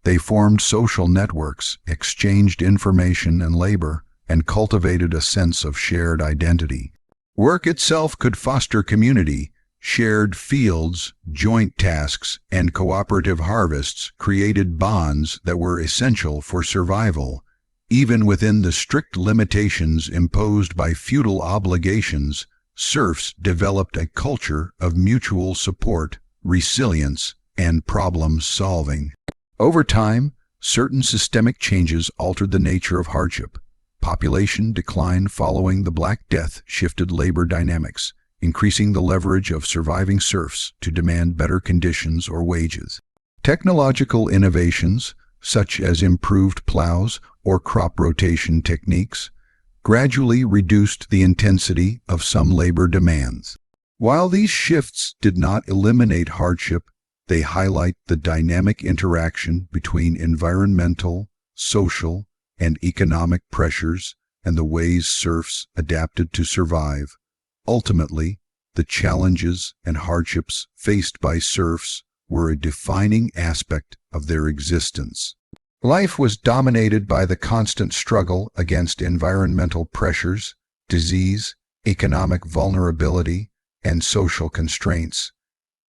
They formed social networks, exchanged information and labor, and cultivated a sense of shared identity. Work itself could foster community. Shared fields, joint tasks, and cooperative harvests created bonds that were essential for survival. Even within the strict limitations imposed by feudal obligations, serfs developed a culture of mutual support, resilience, and problem-solving. Over time, certain systemic changes altered the nature of hardship. Population decline following the Black Death shifted labor dynamics, increasing the leverage of surviving serfs to demand better conditions or wages. Technological innovations, such as improved plows or crop rotation techniques, gradually reduced the intensity of some labor demands. While these shifts did not eliminate hardship, they highlight the dynamic interaction between environmental, social, and economic pressures and the ways serfs adapted to survive. Ultimately, the challenges and hardships faced by serfs were a defining aspect of their existence. Life was dominated by the constant struggle against environmental pressures, disease, economic vulnerability, and social constraints.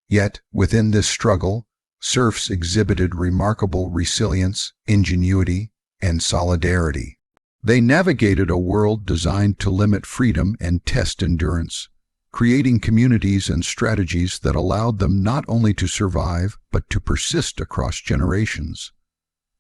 Yet, within this struggle, serfs exhibited remarkable resilience, ingenuity, and solidarity. They navigated a world designed to limit freedom and test endurance, creating communities and strategies that allowed them not only to survive, but to persist across generations.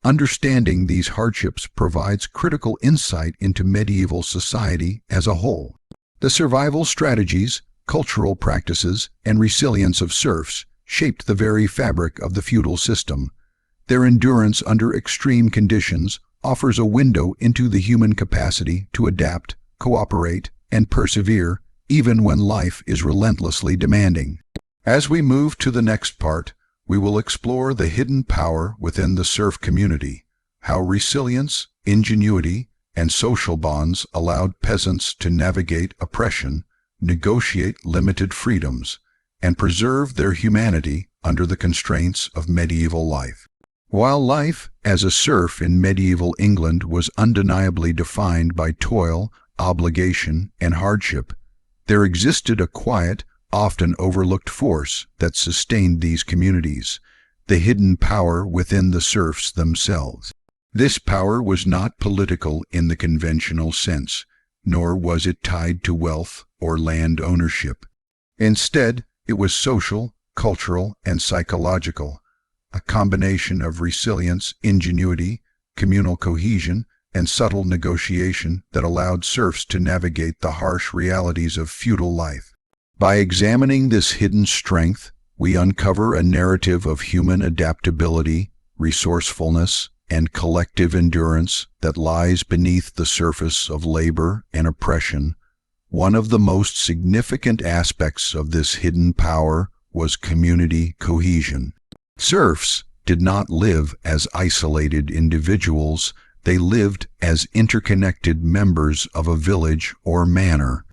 Understanding these hardships provides critical insight into medieval society as a whole. The survival strategies, cultural practices, and resilience of serfs shaped the very fabric of the feudal system. Their endurance under extreme conditions offers a window into the human capacity to adapt, cooperate, and persevere, even when life is relentlessly demanding. As we move to the next part, we will explore the hidden power within the serf community, how resilience, ingenuity, and social bonds allowed peasants to navigate oppression, negotiate limited freedoms, and preserve their humanity under the constraints of medieval life. While life as a serf in medieval England was undeniably defined by toil, obligation, and hardship, there existed a quiet, often overlooked force that sustained these communities, the hidden power within the serfs themselves. This power was not political in the conventional sense, nor was it tied to wealth or land ownership. Instead, it was social, cultural, and psychological, a combination of resilience, ingenuity, communal cohesion, and subtle negotiation that allowed serfs to navigate the harsh realities of feudal life. By examining this hidden strength, we uncover a narrative of human adaptability, resourcefulness, and collective endurance that lies beneath the surface of labor and oppression. One of the most significant aspects of this hidden power was community cohesion. Serfs did not live as isolated individuals, they lived as interconnected members of a village or manor.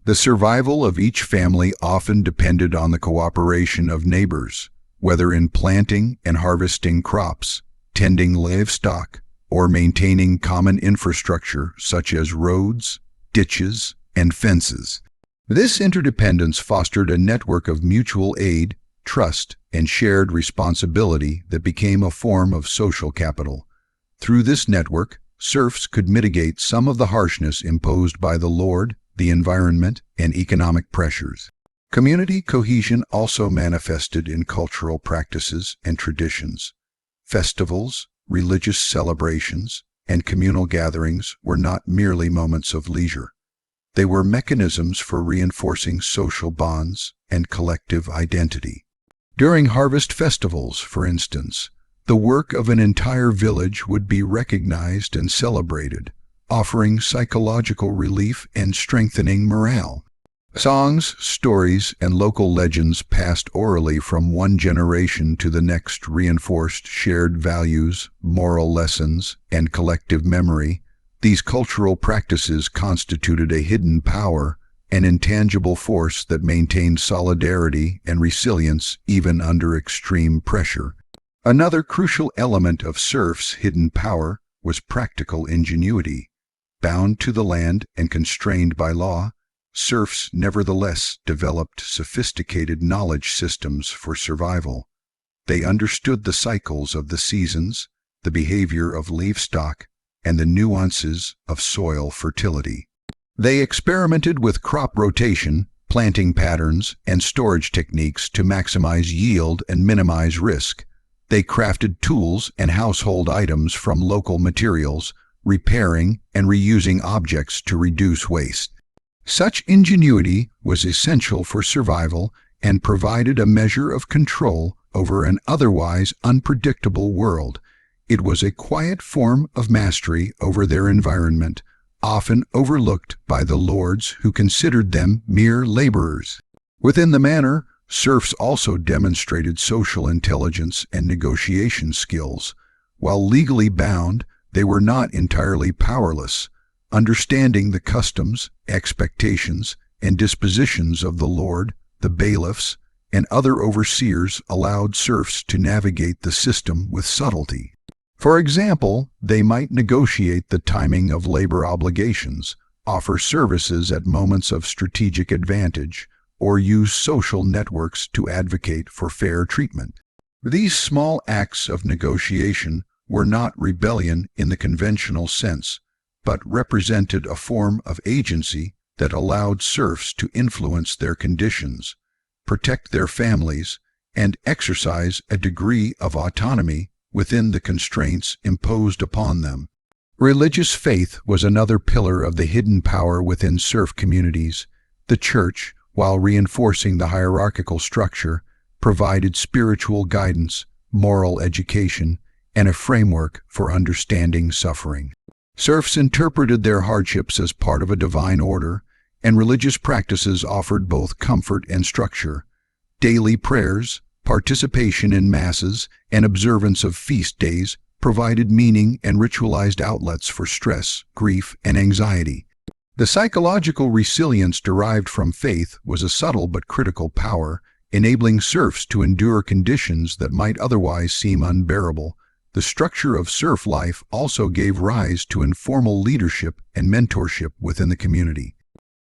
The survival of each family often depended on the cooperation of neighbors, whether in planting and harvesting crops, tending livestock, or maintaining common infrastructure such as roads, ditches, and fences. This interdependence fostered a network of mutual aid, trust, and shared responsibility that became a form of social capital. Through this network, serfs could mitigate some of the harshness imposed by the lord, the environment, and economic pressures. Community cohesion also manifested in cultural practices and traditions. Festivals, religious celebrations, and communal gatherings were not merely moments of leisure. They were mechanisms for reinforcing social bonds and collective identity. During harvest festivals, for instance, the work of an entire village would be recognized and celebrated, offering psychological relief and strengthening morale. Songs, stories, and local legends passed orally from one generation to the next reinforced shared values, moral lessons, and collective memory. These cultural practices constituted a hidden power, an intangible force that maintained solidarity and resilience even under extreme pressure. Another crucial element of serfs' hidden power was practical ingenuity. Bound to the land and constrained by law, serfs nevertheless developed sophisticated knowledge systems for survival. They understood the cycles of the seasons, the behavior of livestock, and the nuances of soil fertility. They experimented with crop rotation, planting patterns, and storage techniques to maximize yield and minimize risk. They crafted tools and household items from local materials, repairing and reusing objects to reduce waste. Such ingenuity was essential for survival and provided a measure of control over an otherwise unpredictable world. It was a quiet form of mastery over their environment, often overlooked by the lords who considered them mere laborers. Within the manor, serfs also demonstrated social intelligence and negotiation skills. While legally bound, they were not entirely powerless. Understanding the customs, expectations, and dispositions of the lord, the bailiffs, and other overseers allowed serfs to navigate the system with subtlety. For example, they might negotiate the timing of labor obligations, offer services at moments of strategic advantage, or use social networks to advocate for fair treatment. These small acts of negotiation were not rebellion in the conventional sense, but represented a form of agency that allowed serfs to influence their conditions, protect their families, and exercise a degree of autonomy within the constraints imposed upon them. Religious faith was another pillar of the hidden power within serf communities. The church, while reinforcing the hierarchical structure, provided spiritual guidance, moral education, and a framework for understanding suffering. Serfs interpreted their hardships as part of a divine order, and religious practices offered both comfort and structure. Daily prayers, participation in masses, and observance of feast days provided meaning and ritualized outlets for stress, grief, and anxiety. The psychological resilience derived from faith was a subtle but critical power, enabling serfs to endure conditions that might otherwise seem unbearable. The structure of serf life also gave rise to informal leadership and mentorship within the community.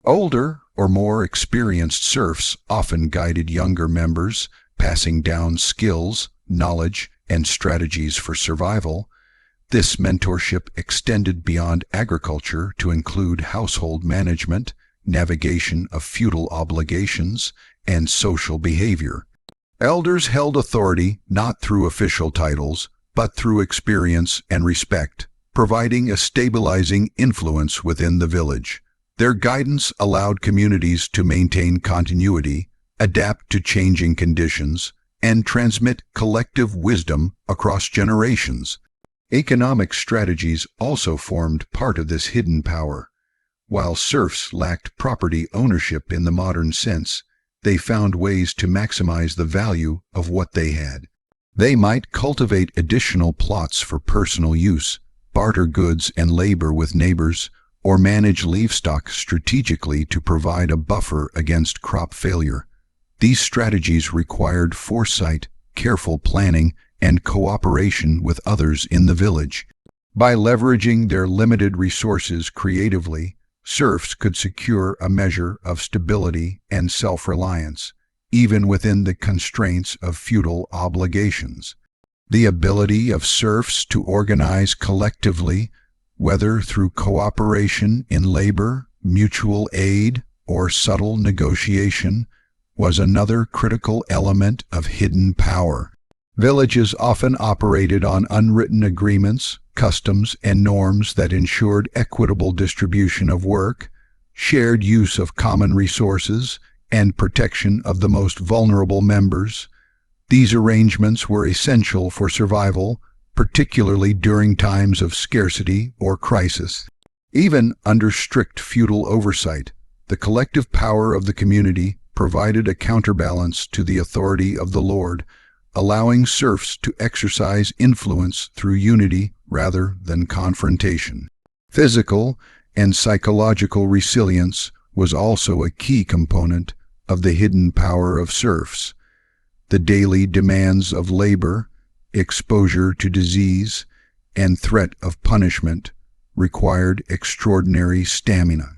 Older or more experienced serfs often guided younger members, passing down skills, knowledge, and strategies for survival. This mentorship extended beyond agriculture to include household management, navigation of feudal obligations, and social behavior. Elders held authority not through official titles, but through experience and respect, providing a stabilizing influence within the village. Their guidance allowed communities to maintain continuity, adapt to changing conditions, and transmit collective wisdom across generations. Economic strategies also formed part of this hidden power. While serfs lacked property ownership in the modern sense, they found ways to maximize the value of what they had. They might cultivate additional plots for personal use, barter goods and labor with neighbors, or manage livestock strategically to provide a buffer against crop failure. These strategies required foresight, careful planning, and cooperation with others in the village. By leveraging their limited resources creatively, serfs could secure a measure of stability and self-reliance, even within the constraints of feudal obligations. The ability of serfs to organize collectively, whether through cooperation in labor, mutual aid, or subtle negotiation, was another critical element of hidden power. Villages often operated on unwritten agreements, customs, and norms that ensured equitable distribution of work, shared use of common resources, and protection of the most vulnerable members. These arrangements were essential for survival, particularly during times of scarcity or crisis. Even under strict feudal oversight, the collective power of the community provided a counterbalance to the authority of the lord, allowing serfs to exercise influence through unity rather than confrontation. Physical and psychological resilience was also a key component of the hidden power of serfs. The daily demands of labor, exposure to disease, and threat of punishment required extraordinary stamina.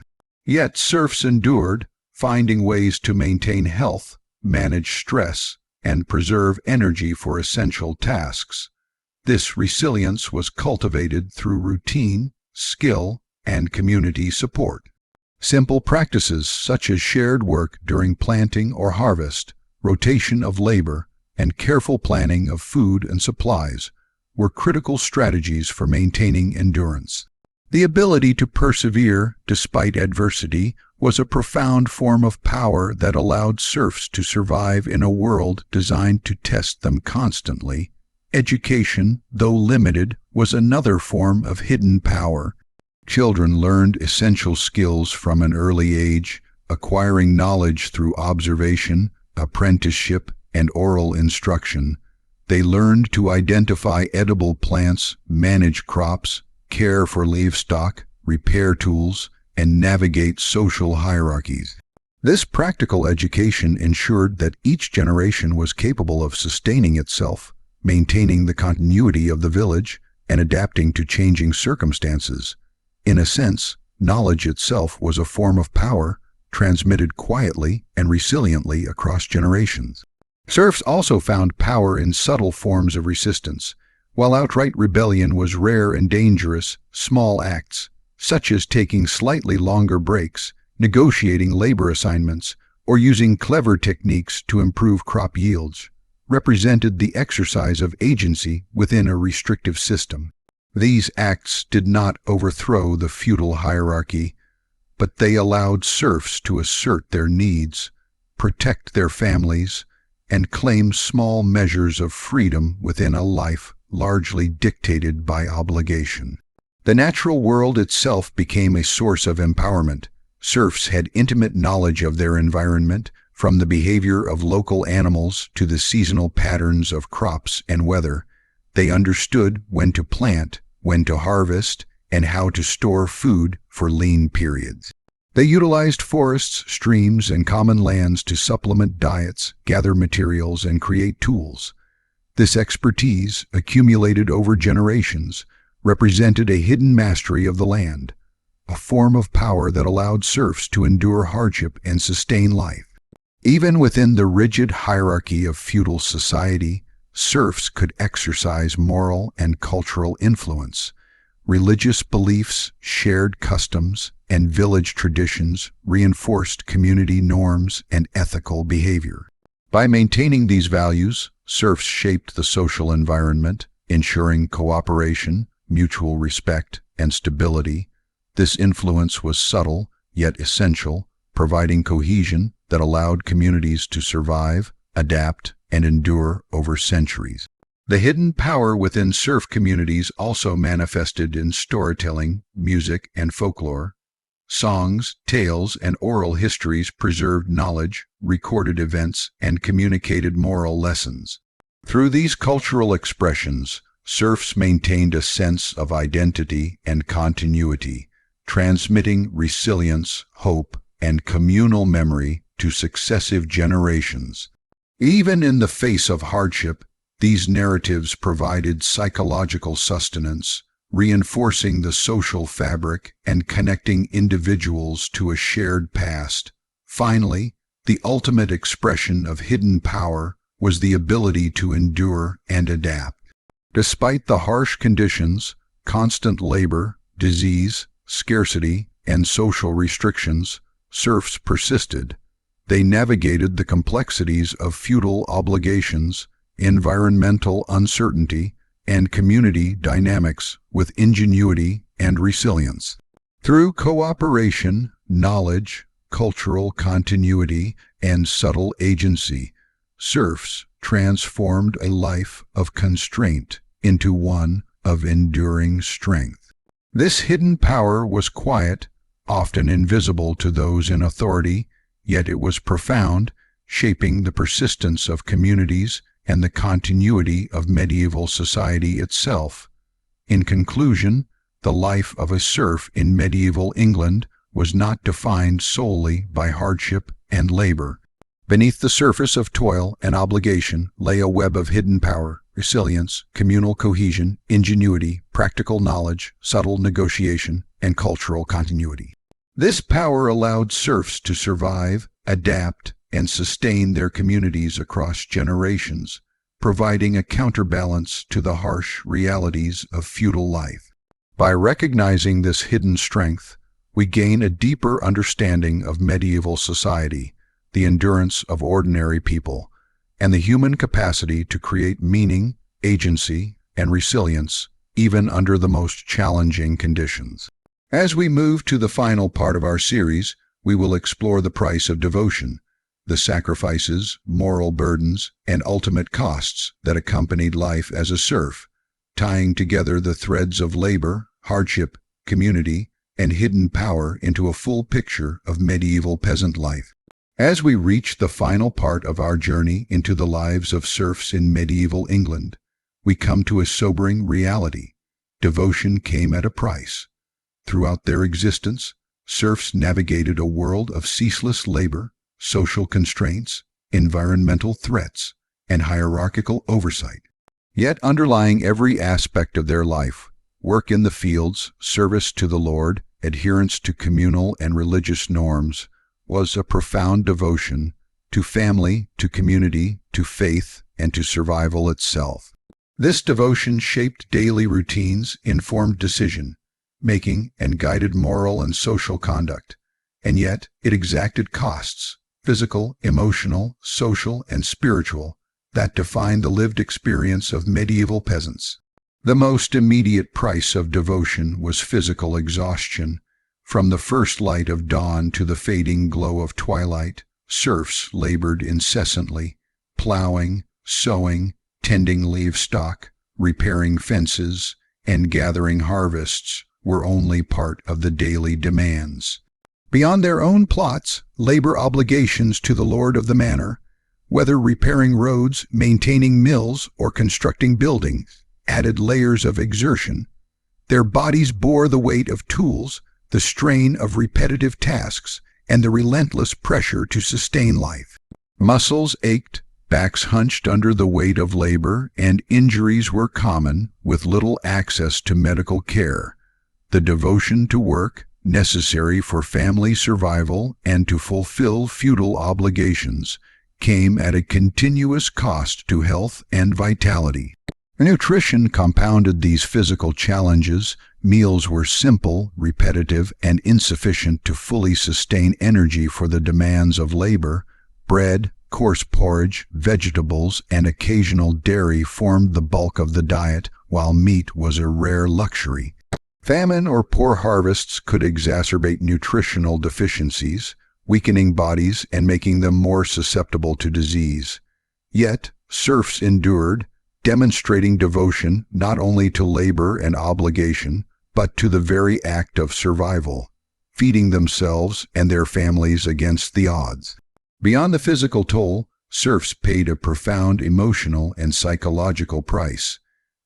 Yet serfs endured, finding ways to maintain health, manage stress, and preserve energy for essential tasks. This resilience was cultivated through routine, skill, and community support. Simple practices such as shared work during planting or harvest, rotation of labor, and careful planning of food and supplies were critical strategies for maintaining endurance. The ability to persevere despite adversity was a profound form of power that allowed serfs to survive in a world designed to test them constantly. Education, though limited, was another form of hidden power. Children learned essential skills from an early age, acquiring knowledge through observation, apprenticeship, and oral instruction. They learned to identify edible plants, manage crops, care for livestock, repair tools, and navigate social hierarchies. This practical education ensured that each generation was capable of sustaining itself, maintaining the continuity of the village, and adapting to changing circumstances. In a sense, knowledge itself was a form of power, transmitted quietly and resiliently across generations. Serfs also found power in subtle forms of resistance. While outright rebellion was rare and dangerous, small acts, such as taking slightly longer breaks, negotiating labor assignments, or using clever techniques to improve crop yields, represented the exercise of agency within a restrictive system. These acts did not overthrow the feudal hierarchy, but they allowed serfs to assert their needs, protect their families, and claim small measures of freedom within a life largely dictated by obligation. The natural world itself became a source of empowerment. Serfs had intimate knowledge of their environment, from the behavior of local animals to the seasonal patterns of crops and weather. They understood when to plant, when to harvest, and how to store food for lean periods. They utilized forests, streams, and common lands to supplement diets, gather materials, and create tools. This expertise, accumulated over generations, represented a hidden mastery of the land, a form of power that allowed serfs to endure hardship and sustain life. Even within the rigid hierarchy of feudal society, serfs could exercise moral and cultural influence. Religious beliefs, shared customs, and village traditions reinforced community norms and ethical behavior. By maintaining these values, serfs shaped the social environment, ensuring cooperation, mutual respect, and stability. This influence was subtle, yet essential, providing cohesion that allowed communities to survive, adapt, and endure over centuries. The hidden power within serf communities also manifested in storytelling, music, and folklore. Songs, tales, and oral histories preserved knowledge, recorded events, and communicated moral lessons. Through these cultural expressions, serfs maintained a sense of identity and continuity, transmitting resilience, hope, and communal memory to successive generations. Even in the face of hardship, these narratives provided psychological sustenance, reinforcing the social fabric and connecting individuals to a shared past. Finally, the ultimate expression of hidden power was the ability to endure and adapt. Despite the harsh conditions, constant labor, disease, scarcity, and social restrictions, serfs persisted. They navigated the complexities of feudal obligations, environmental uncertainty, and community dynamics with ingenuity and resilience. Through cooperation, knowledge, cultural continuity, and subtle agency, serfs transformed a life of constraint into one of enduring strength. This hidden power was quiet, often invisible to those in authority, yet it was profound, shaping the persistence of communities and the continuity of medieval society itself. In conclusion, the life of a serf in medieval England was not defined solely by hardship and labor. Beneath the surface of toil and obligation lay a web of hidden power, resilience, communal cohesion, ingenuity, practical knowledge, subtle negotiation, and cultural continuity. This power allowed serfs to survive, adapt, and sustain their communities across generations, providing a counterbalance to the harsh realities of feudal life. By recognizing this hidden strength, we gain a deeper understanding of medieval society, the endurance of ordinary people, and the human capacity to create meaning, agency, and resilience even under the most challenging conditions. As we move to the final part of our series, we will explore the price of devotion, the sacrifices, moral burdens, and ultimate costs that accompanied life as a serf, tying together the threads of labor, hardship, community, and hidden power into a full picture of medieval peasant life. As we reach the final part of our journey into the lives of serfs in medieval England, we come to a sobering reality. Devotion came at a price. Throughout their existence, serfs navigated a world of ceaseless labor, social constraints, environmental threats, and hierarchical oversight. Yet underlying every aspect of their life, work in the fields, service to the Lord, adherence to communal and religious norms, was a profound devotion to family, to community, to faith, and to survival itself. This devotion shaped daily routines, informed decision-making, and guided moral and social conduct. And yet, it exacted costs, physical, emotional, social, and spiritual, that defined the lived experience of medieval peasants. The most immediate price of devotion was physical exhaustion. From the first light of dawn to the fading glow of twilight, serfs labored incessantly, plowing, sowing, tending livestock, repairing fences, and gathering harvests were only part of the daily demands. Beyond their own plots, labor obligations to the lord of the manor, whether repairing roads, maintaining mills, or constructing buildings, added layers of exertion. Their bodies bore the weight of tools, the strain of repetitive tasks, and the relentless pressure to sustain life. Muscles ached, backs hunched under the weight of labor, and injuries were common, with little access to medical care. The devotion to work, necessary for family survival and to fulfill feudal obligations, came at a continuous cost to health and vitality. Nutrition compounded these physical challenges. Meals were simple, repetitive, and insufficient to fully sustain energy for the demands of labor. Bread, coarse porridge, vegetables, and occasional dairy formed the bulk of the diet, while meat was a rare luxury. Famine or poor harvests could exacerbate nutritional deficiencies, weakening bodies and making them more susceptible to disease. Yet, serfs endured, demonstrating devotion not only to labor and obligation, but to the very act of survival, feeding themselves and their families against the odds. Beyond the physical toll, serfs paid a profound emotional and psychological price.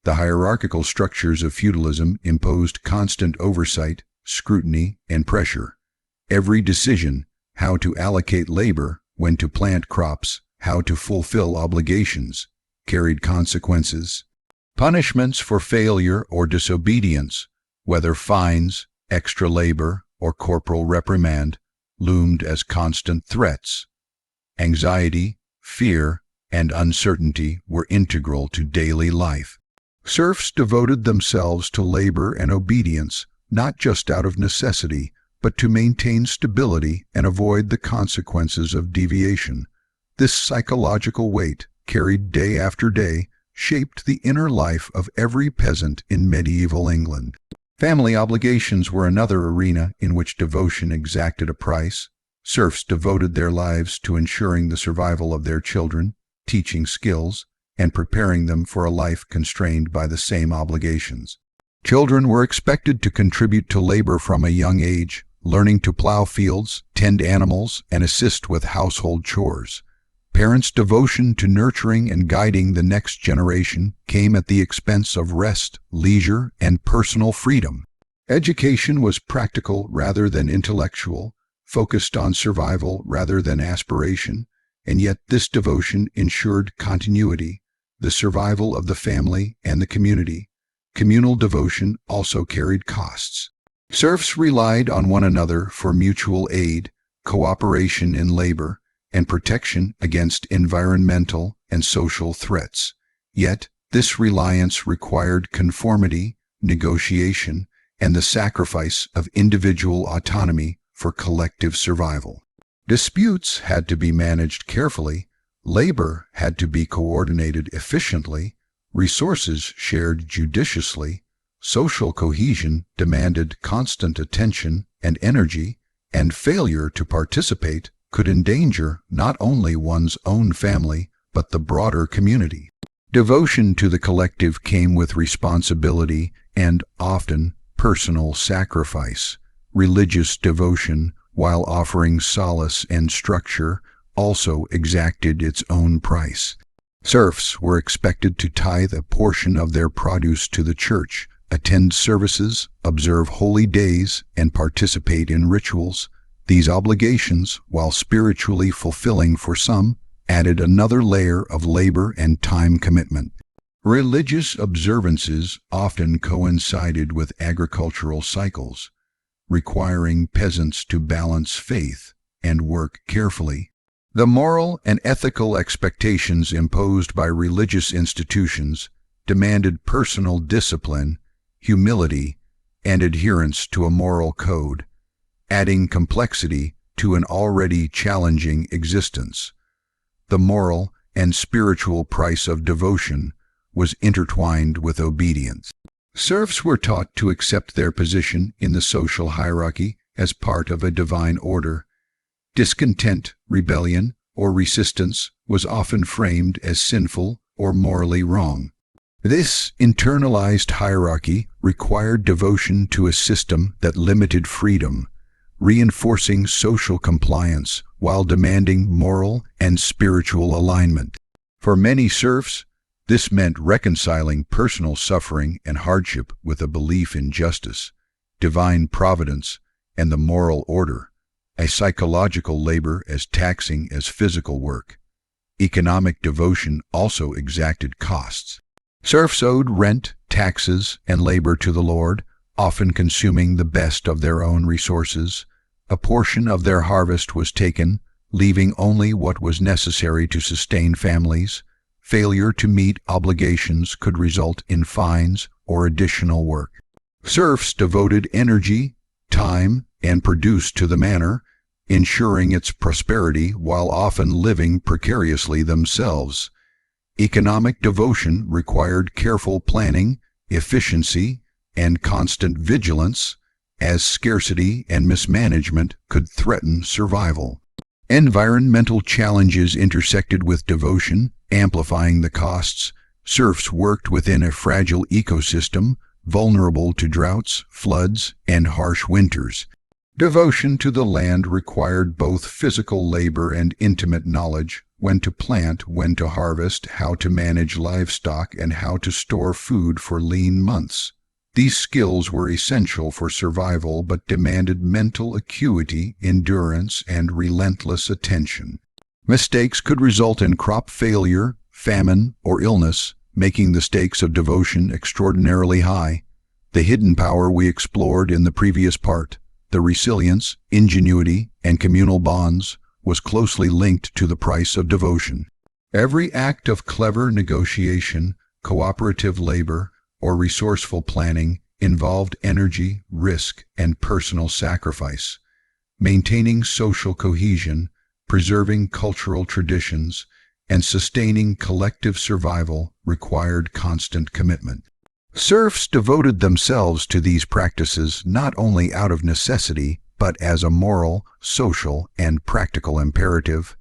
The hierarchical structures of feudalism imposed constant oversight, scrutiny, and pressure. Every decision, how to allocate labor, when to plant crops, how to fulfill obligations, carried consequences. Punishments for failure or disobedience, whether fines, extra labor, or corporal reprimand, loomed as constant threats. Anxiety, fear, and uncertainty were integral to daily life. Serfs devoted themselves to labor and obedience, not just out of necessity, but to maintain stability and avoid the consequences of deviation. This psychological weight, carried day after day, shaped the inner life of every peasant in medieval England. Family obligations were another arena in which devotion exacted a price. Serfs devoted their lives to ensuring the survival of their children, teaching skills, and preparing them for a life constrained by the same obligations. Children were expected to contribute to labor from a young age, learning to plow fields, tend animals, and assist with household chores. Parents' devotion to nurturing and guiding the next generation came at the expense of rest, leisure, and personal freedom. Education was practical rather than intellectual, focused on survival rather than aspiration, and yet this devotion ensured continuity, the survival of the family and the community. Communal devotion also carried costs. Serfs relied on one another for mutual aid, cooperation in labor, and protection against environmental and social threats. Yet, this reliance required conformity, negotiation, and the sacrifice of individual autonomy for collective survival. Disputes had to be managed carefully, labor had to be coordinated efficiently, resources shared judiciously, social cohesion demanded constant attention and energy, and failure to participate could endanger not only one's own family but the broader community. Devotion to the collective came with responsibility and, often, personal sacrifice. Religious devotion, while offering solace and structure, also exacted its own price. Serfs were expected to tithe a portion of their produce to the church, attend services, observe holy days, and participate in rituals. These obligations, while spiritually fulfilling for some, added another layer of labor and time commitment. Religious observances often coincided with agricultural cycles, requiring peasants to balance faith and work carefully. The moral and ethical expectations imposed by religious institutions demanded personal discipline, humility, and adherence to a moral code, adding complexity to an already challenging existence. The moral and spiritual price of devotion was intertwined with obedience. Serfs were taught to accept their position in the social hierarchy as part of a divine order. Discontent, rebellion, or resistance was often framed as sinful or morally wrong. This internalized hierarchy required devotion to a system that limited freedom, reinforcing social compliance while demanding moral and spiritual alignment. For many serfs, this meant reconciling personal suffering and hardship with a belief in justice, divine providence, and the moral order, a psychological labor as taxing as physical work. Economic devotion also exacted costs. Serfs owed rent, taxes, and labor to the Lord, often consuming the best of their own resources. A portion of their harvest was taken, leaving only what was necessary to sustain families. Failure to meet obligations could result in fines or additional work. Serfs devoted energy, time, and produce to the manor, ensuring its prosperity while often living precariously themselves. Economic devotion required careful planning, efficiency, and constant vigilance, as scarcity and mismanagement could threaten survival. Environmental challenges intersected with devotion, amplifying the costs. Serfs worked within a fragile ecosystem, vulnerable to droughts, floods, and harsh winters. Devotion to the land required both physical labor and intimate knowledge: when to plant, when to harvest, how to manage livestock, and how to store food for lean months. These skills were essential for survival but demanded mental acuity, endurance, and relentless attention. Mistakes could result in crop failure, famine, or illness, making the stakes of devotion extraordinarily high. The hidden power we explored in the previous part, the resilience, ingenuity, and communal bonds, was closely linked to the price of devotion. Every act of clever negotiation, cooperative labor, or resourceful planning involved energy, risk, and personal sacrifice. Maintaining social cohesion, preserving cultural traditions, and sustaining collective survival required constant commitment. Serfs devoted themselves to these practices not only out of necessity, but as a moral, social, and practical imperative.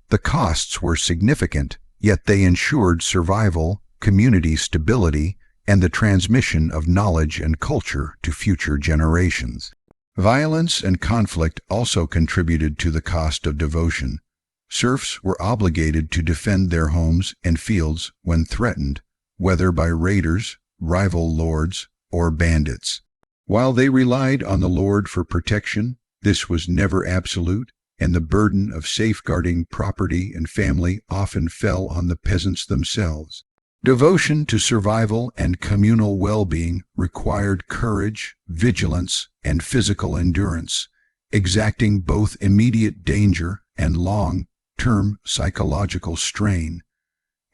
The costs were significant, yet they ensured survival, community stability, and the transmission of knowledge and culture to future generations. Violence and conflict also contributed to the cost of devotion. Serfs were obligated to defend their homes and fields when threatened, whether by raiders, rival lords, or bandits. While they relied on the Lord for protection, this was never absolute, and the burden of safeguarding property and family often fell on the peasants themselves. Devotion to survival and communal well-being required courage, vigilance, and physical endurance, exacting both immediate danger and long-term psychological strain.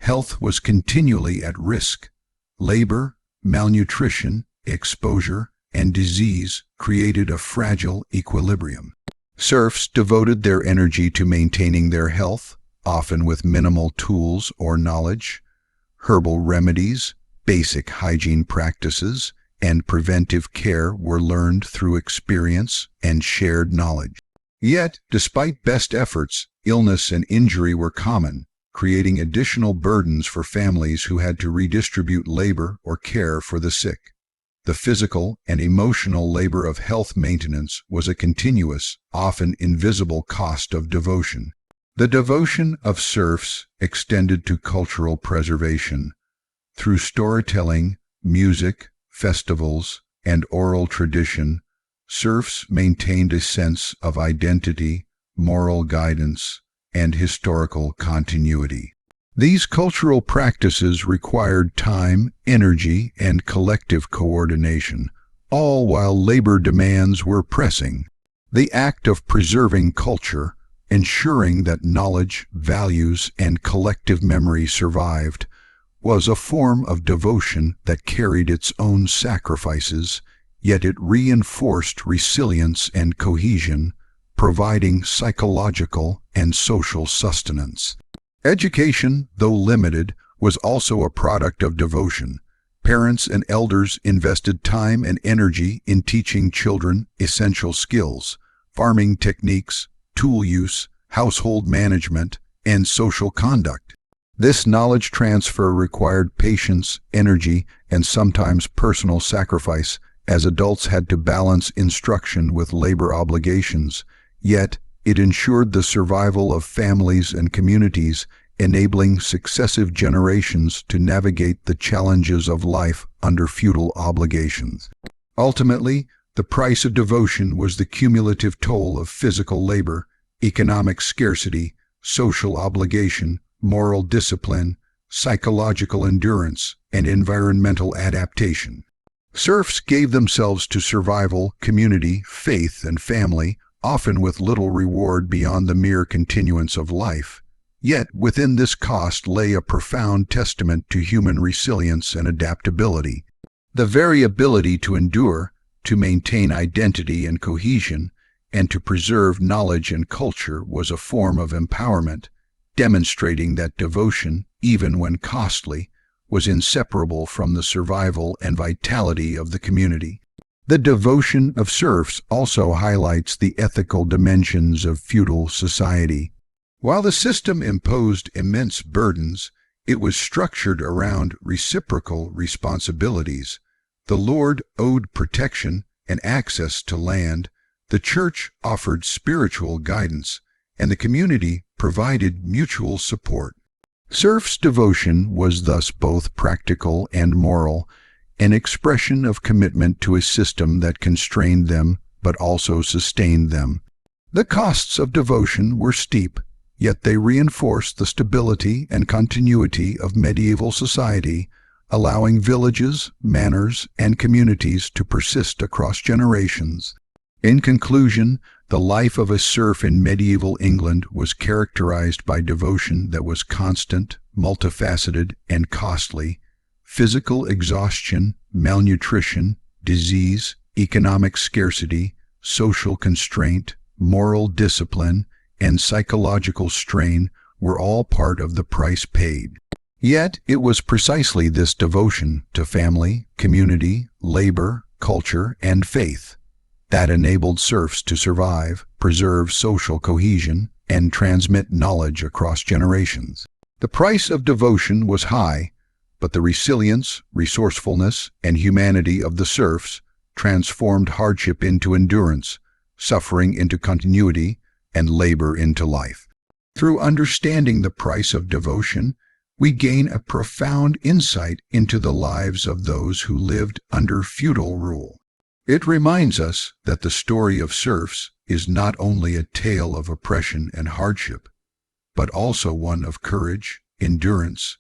Health was continually at risk. Labor, malnutrition, exposure, and disease created a fragile equilibrium. Serfs devoted their energy to maintaining their health, often with minimal tools or knowledge. Herbal remedies, basic hygiene practices, and preventive care were learned through experience and shared knowledge. Yet, despite best efforts, illness and injury were common, creating additional burdens for families who had to redistribute labor or care for the sick. The physical and emotional labor of health maintenance was a continuous, often invisible cost of devotion. The devotion of serfs extended to cultural preservation. Through storytelling, music, festivals, and oral tradition, serfs maintained a sense of identity, moral guidance, and historical continuity. These cultural practices required time, energy, and collective coordination, all while labor demands were pressing. The act of preserving culture, ensuring that knowledge, values, and collective memory survived, was a form of devotion that carried its own sacrifices, yet it reinforced resilience and cohesion, providing psychological and social sustenance. Education, though limited, was also a product of devotion. Parents and elders invested time and energy in teaching children essential skills, farming techniques, tool use, household management, and social conduct. This knowledge transfer required patience, energy, and sometimes personal sacrifice, as adults had to balance instruction with labor obligations. Yet, it ensured the survival of families and communities, enabling successive generations to navigate the challenges of life under feudal obligations. Ultimately, the price of devotion was the cumulative toll of physical labor, economic scarcity, social obligation, moral discipline, psychological endurance, and environmental adaptation. Serfs gave themselves to survival, community, faith, and family, often with little reward beyond the mere continuance of life. Yet within this cost lay a profound testament to human resilience and adaptability. The very ability to endure, to maintain identity and cohesion, and to preserve knowledge and culture was a form of empowerment, demonstrating that devotion, even when costly, was inseparable from the survival and vitality of the community. The devotion of serfs also highlights the ethical dimensions of feudal society. While the system imposed immense burdens, it was structured around reciprocal responsibilities. The lord owed protection and access to land, the church offered spiritual guidance, and the community provided mutual support. Serfs' devotion was thus both practical and moral, an expression of commitment to a system that constrained them but also sustained them. The costs of devotion were steep, yet they reinforced the stability and continuity of medieval society, allowing villages, manors, and communities to persist across generations. In conclusion, the life of a serf in medieval England was characterized by devotion that was constant, multifaceted, and costly. Physical exhaustion, malnutrition, disease, economic scarcity, social constraint, moral discipline, and psychological strain were all part of the price paid. Yet it was precisely this devotion to family, community, labor, culture, and faith that enabled serfs to survive, preserve social cohesion, and transmit knowledge across generations. The price of devotion was high, but the resilience, resourcefulness, and humanity of the serfs transformed hardship into endurance, suffering into continuity, and labor into life. Through understanding the price of devotion, we gain a profound insight into the lives of those who lived under feudal rule. It reminds us that the story of serfs is not only a tale of oppression and hardship, but also one of courage, endurance,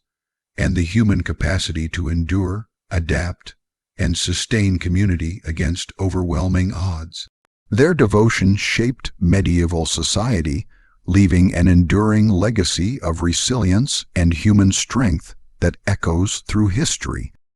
and the human capacity to endure, adapt, and sustain community against overwhelming odds. Their devotion shaped medieval society, leaving an enduring legacy of resilience and human strength that echoes through history.